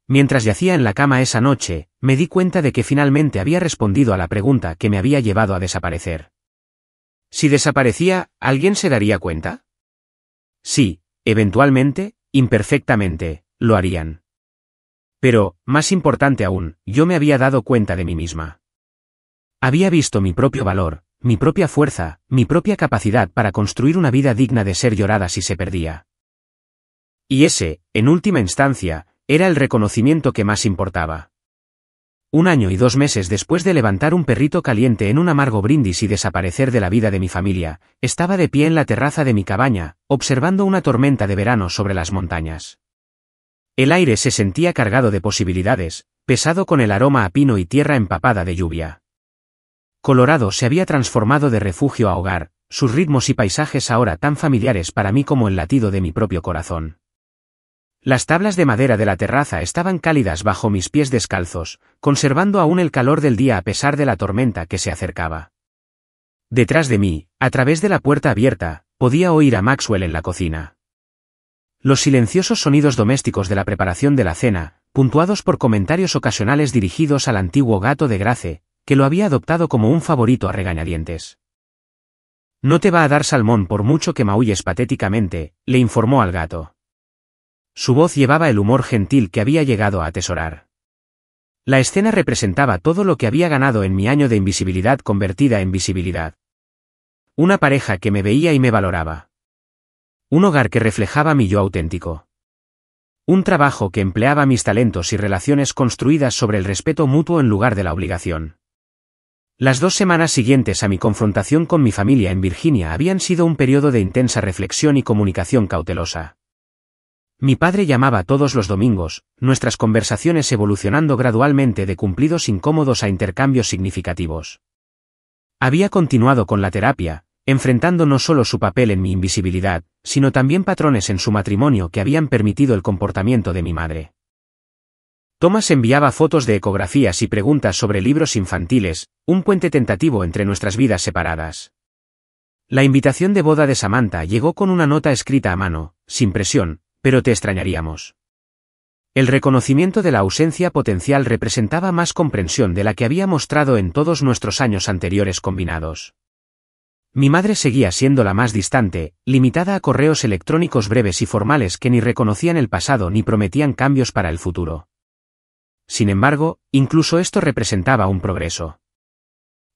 Mientras yacía en la cama esa noche, me di cuenta de que finalmente había respondido a la pregunta que me había llevado a desaparecer. Si desaparecía, ¿alguien se daría cuenta? Sí, eventualmente, imperfectamente, lo harían. Pero, más importante aún, yo me había dado cuenta de mí misma. Había visto mi propio valor, mi propia fuerza, mi propia capacidad para construir una vida digna de ser llorada si se perdía. Y ese, en última instancia, era el reconocimiento que más importaba. 1 año y 2 meses después de levantar un perrito caliente en un amargo brindis y desaparecer de la vida de mi familia, estaba de pie en la terraza de mi cabaña, observando una tormenta de verano sobre las montañas. El aire se sentía cargado de posibilidades, pesado con el aroma a pino y tierra empapada de lluvia. Colorado se había transformado de refugio a hogar, sus ritmos y paisajes ahora tan familiares para mí como el latido de mi propio corazón. Las tablas de madera de la terraza estaban cálidas bajo mis pies descalzos, conservando aún el calor del día a pesar de la tormenta que se acercaba. Detrás de mí, a través de la puerta abierta, podía oír a Maxwell en la cocina. Los silenciosos sonidos domésticos de la preparación de la cena, puntuados por comentarios ocasionales dirigidos al antiguo gato de Grace, que lo había adoptado como un favorito a regañadientes. No te va a dar salmón por mucho que maulles patéticamente, le informó al gato. Su voz llevaba el humor gentil que había llegado a atesorar. La escena representaba todo lo que había ganado en mi año de invisibilidad convertida en visibilidad. Una pareja que me veía y me valoraba. Un hogar que reflejaba mi yo auténtico. Un trabajo que empleaba mis talentos y relaciones construidas sobre el respeto mutuo en lugar de la obligación. Las 2 semanas siguientes a mi confrontación con mi familia en Virginia habían sido un periodo de intensa reflexión y comunicación cautelosa. Mi padre llamaba todos los domingos, nuestras conversaciones evolucionando gradualmente de cumplidos incómodos a intercambios significativos. Había continuado con la terapia, enfrentando no solo su papel en mi invisibilidad, sino también patrones en su matrimonio que habían permitido el comportamiento de mi madre. Thomas enviaba fotos de ecografías y preguntas sobre libros infantiles, un puente tentativo entre nuestras vidas separadas. La invitación de boda de Samantha llegó con una nota escrita a mano, sin presión, pero te extrañaríamos. El reconocimiento de la ausencia potencial representaba más comprensión de la que había mostrado en todos nuestros años anteriores combinados. Mi madre seguía siendo la más distante, limitada a correos electrónicos breves y formales que ni reconocían el pasado ni prometían cambios para el futuro. Sin embargo, incluso esto representaba un progreso.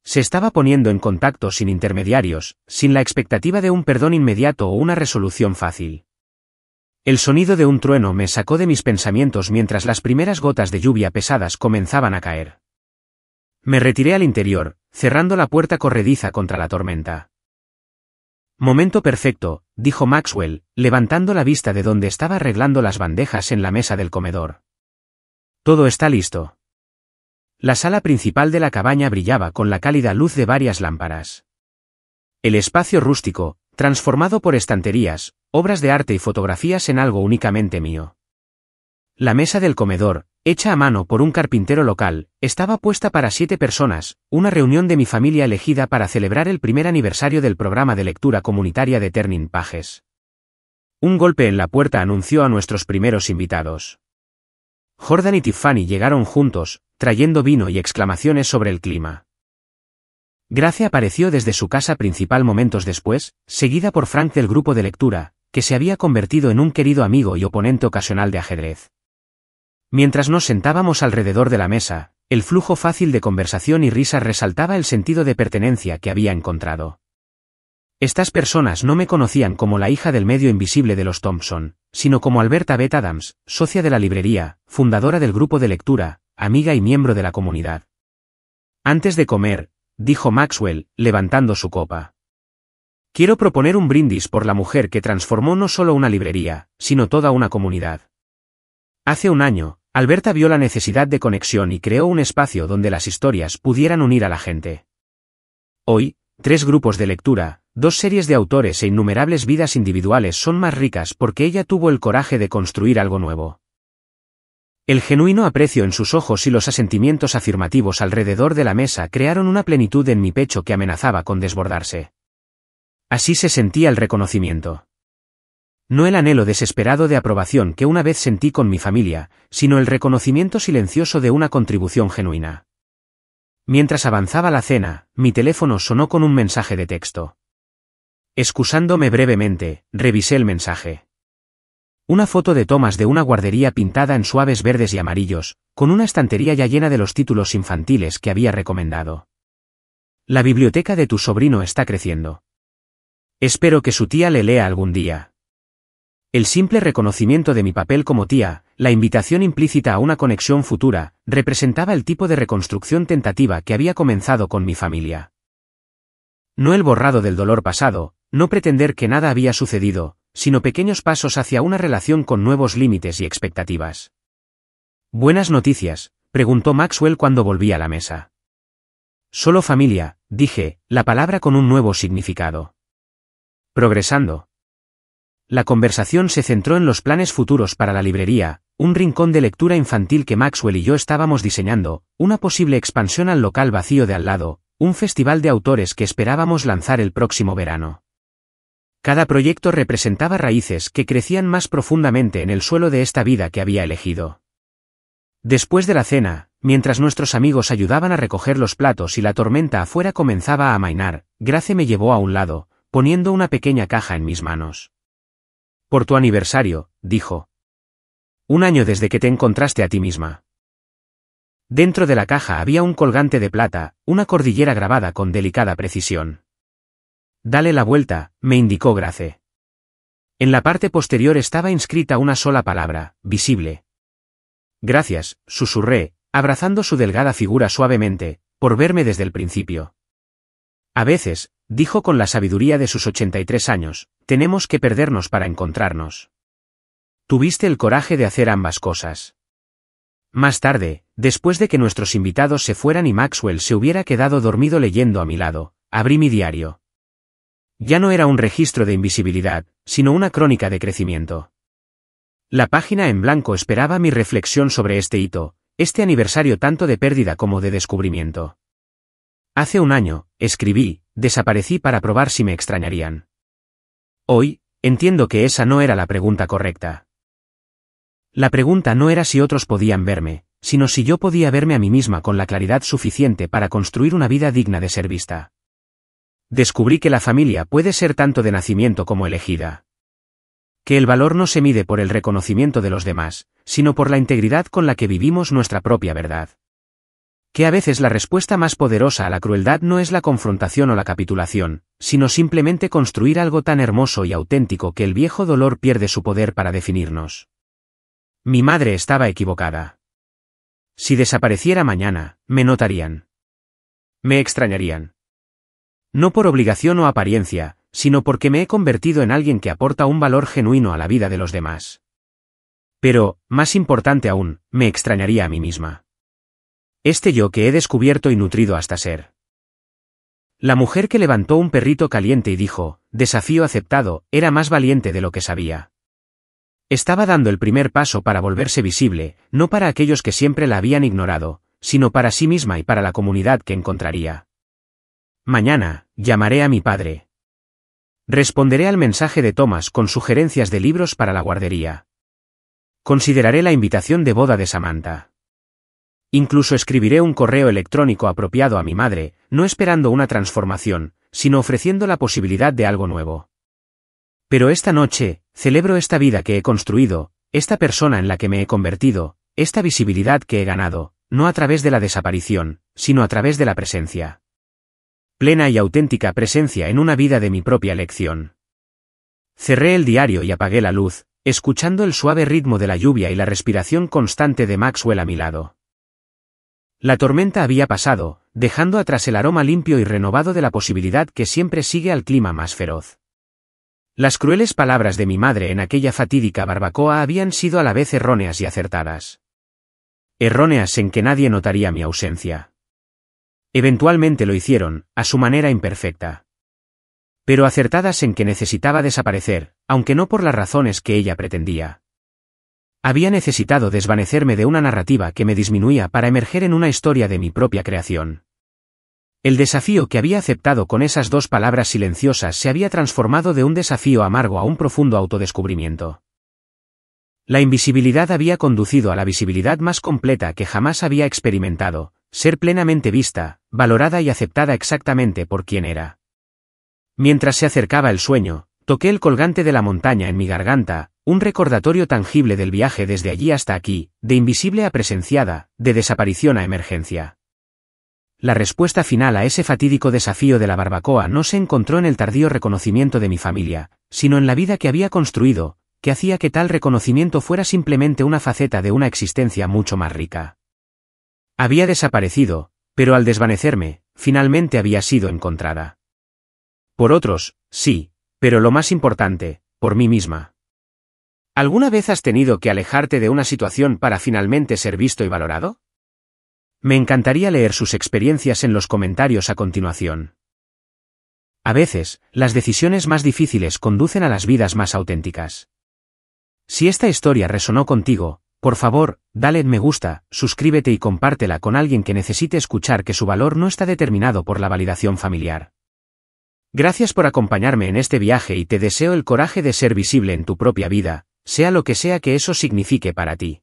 Se estaba poniendo en contacto sin intermediarios, sin la expectativa de un perdón inmediato o una resolución fácil. El sonido de un trueno me sacó de mis pensamientos mientras las primeras gotas de lluvia pesadas comenzaban a caer. Me retiré al interior, cerrando la puerta corrediza contra la tormenta. Momento perfecto, dijo Maxwell, levantando la vista de donde estaba arreglando las bandejas en la mesa del comedor. Todo está listo. La sala principal de la cabaña brillaba con la cálida luz de varias lámparas. El espacio rústico, transformado por estanterías, obras de arte y fotografías en algo únicamente mío. La mesa del comedor, hecha a mano por un carpintero local, estaba puesta para 7 personas, una reunión de mi familia elegida para celebrar el primer aniversario del programa de lectura comunitaria de Turning Pages. Un golpe en la puerta anunció a nuestros primeros invitados. Jordan y Tiffany llegaron juntos, trayendo vino y exclamaciones sobre el clima. Grace apareció desde su casa principal momentos después, seguida por Frank del grupo de lectura, que se había convertido en un querido amigo y oponente ocasional de ajedrez. Mientras nos sentábamos alrededor de la mesa, el flujo fácil de conversación y risas resaltaba el sentido de pertenencia que había encontrado. Estas personas no me conocían como la hija del medio invisible de los Thompson, sino como Alberta Beth Adams, socia de la librería, fundadora del grupo de lectura, amiga y miembro de la comunidad. Antes de comer, dijo Maxwell, levantando su copa. Quiero proponer un brindis por la mujer que transformó no solo una librería, sino toda una comunidad. Hace un año, Alberta vio la necesidad de conexión y creó un espacio donde las historias pudieran unir a la gente. Hoy, 3 grupos de lectura, 2 series de autores e innumerables vidas individuales son más ricas porque ella tuvo el coraje de construir algo nuevo. El genuino aprecio en sus ojos y los asentimientos afirmativos alrededor de la mesa crearon una plenitud en mi pecho que amenazaba con desbordarse. Así se sentía el reconocimiento. No el anhelo desesperado de aprobación que una vez sentí con mi familia, sino el reconocimiento silencioso de una contribución genuina. Mientras avanzaba la cena, mi teléfono sonó con un mensaje de texto. Excusándome brevemente, revisé el mensaje. Una foto de Thomas de una guardería pintada en suaves verdes y amarillos, con una estantería ya llena de los títulos infantiles que había recomendado. La biblioteca de tu sobrino está creciendo. Espero que su tía le lea algún día. El simple reconocimiento de mi papel como tía, la invitación implícita a una conexión futura, representaba el tipo de reconstrucción tentativa que había comenzado con mi familia. No el borrado del dolor pasado, no pretender que nada había sucedido, sino pequeños pasos hacia una relación con nuevos límites y expectativas. «Buenas noticias», preguntó Maxwell cuando volví a la mesa. «Solo familia», dije, la palabra con un nuevo significado. «Progresando». La conversación se centró en los planes futuros para la librería, un rincón de lectura infantil que Maxwell y yo estábamos diseñando, una posible expansión al local vacío de al lado, un festival de autores que esperábamos lanzar el próximo verano. Cada proyecto representaba raíces que crecían más profundamente en el suelo de esta vida que había elegido. Después de la cena, mientras nuestros amigos ayudaban a recoger los platos y la tormenta afuera comenzaba a amainar, Grace me llevó a un lado, poniendo una pequeña caja en mis manos. «Por tu aniversario», dijo. «Un año desde que te encontraste a ti misma». Dentro de la caja había un colgante de plata, una cordillera grabada con delicada precisión. «Dale la vuelta», me indicó Grace. En la parte posterior estaba inscrita una sola palabra, visible. «Gracias», susurré, abrazando su delgada figura suavemente, por verme desde el principio. «A veces», dijo con la sabiduría de sus 83 años, «tenemos que perdernos para encontrarnos». Tuviste el coraje de hacer ambas cosas. Más tarde, después de que nuestros invitados se fueran y Maxwell se hubiera quedado dormido leyendo a mi lado, abrí mi diario. Ya no era un registro de invisibilidad, sino una crónica de crecimiento. La página en blanco esperaba mi reflexión sobre este hito, este aniversario tanto de pérdida como de descubrimiento. Hace un año, escribí, desaparecí para probar si me extrañarían. Hoy, entiendo que esa no era la pregunta correcta. La pregunta no era si otros podían verme, sino si yo podía verme a mí misma con la claridad suficiente para construir una vida digna de ser vista. Descubrí que la familia puede ser tanto de nacimiento como elegida. Que el valor no se mide por el reconocimiento de los demás, sino por la integridad con la que vivimos nuestra propia verdad. Que a veces la respuesta más poderosa a la crueldad no es la confrontación o la capitulación, sino simplemente construir algo tan hermoso y auténtico que el viejo dolor pierde su poder para definirnos. Mi madre estaba equivocada. Si desapareciera mañana, me notarían. Me extrañarían. No por obligación o apariencia, sino porque me he convertido en alguien que aporta un valor genuino a la vida de los demás. Pero, más importante aún, me extrañaría a mí misma. Este yo que he descubierto y nutrido hasta ser. La mujer que levantó un perrito caliente y dijo, desafío aceptado, era más valiente de lo que sabía. Estaba dando el primer paso para volverse visible, no para aquellos que siempre la habían ignorado, sino para sí misma y para la comunidad que encontraría. Mañana, llamaré a mi padre. Responderé al mensaje de Thomas con sugerencias de libros para la guardería. Consideraré la invitación de boda de Samantha. Incluso escribiré un correo electrónico apropiado a mi madre, no esperando una transformación, sino ofreciendo la posibilidad de algo nuevo. Pero esta noche, celebro esta vida que he construido, esta persona en la que me he convertido, esta visibilidad que he ganado, no a través de la desaparición, sino a través de la presencia. Plena y auténtica presencia en una vida de mi propia elección. Cerré el diario y apagué la luz, escuchando el suave ritmo de la lluvia y la respiración constante de Maxwell a mi lado. La tormenta había pasado, dejando atrás el aroma limpio y renovado de la posibilidad que siempre sigue al clima más feroz. Las crueles palabras de mi madre en aquella fatídica barbacoa habían sido a la vez erróneas y acertadas. Erróneas en que nadie notaría mi ausencia. Eventualmente lo hicieron, a su manera imperfecta. Pero acertadas en que necesitaba desaparecer, aunque no por las razones que ella pretendía. Había necesitado desvanecerme de una narrativa que me disminuía para emerger en una historia de mi propia creación. El desafío que había aceptado con esas dos palabras silenciosas se había transformado de un desafío amargo a un profundo autodescubrimiento. La invisibilidad había conducido a la visibilidad más completa que jamás había experimentado, ser plenamente vista, valorada y aceptada exactamente por quien era. Mientras se acercaba el sueño, toqué el colgante de la montaña en mi garganta, un recordatorio tangible del viaje desde allí hasta aquí, de invisible a presenciada, de desaparición a emergencia. La respuesta final a ese fatídico desafío de la barbacoa no se encontró en el tardío reconocimiento de mi familia, sino en la vida que había construido, que hacía que tal reconocimiento fuera simplemente una faceta de una existencia mucho más rica. Había desaparecido, pero al desvanecerme, finalmente había sido encontrada. Por otros, sí, pero lo más importante, por mí misma. ¿Alguna vez has tenido que alejarte de una situación para finalmente ser visto y valorado? Me encantaría leer sus experiencias en los comentarios a continuación. A veces, las decisiones más difíciles conducen a las vidas más auténticas. Si esta historia resonó contigo, por favor, dale en me gusta, suscríbete y compártela con alguien que necesite escuchar que su valor no está determinado por la validación familiar. Gracias por acompañarme en este viaje y te deseo el coraje de ser visible en tu propia vida, sea lo que sea que eso signifique para ti.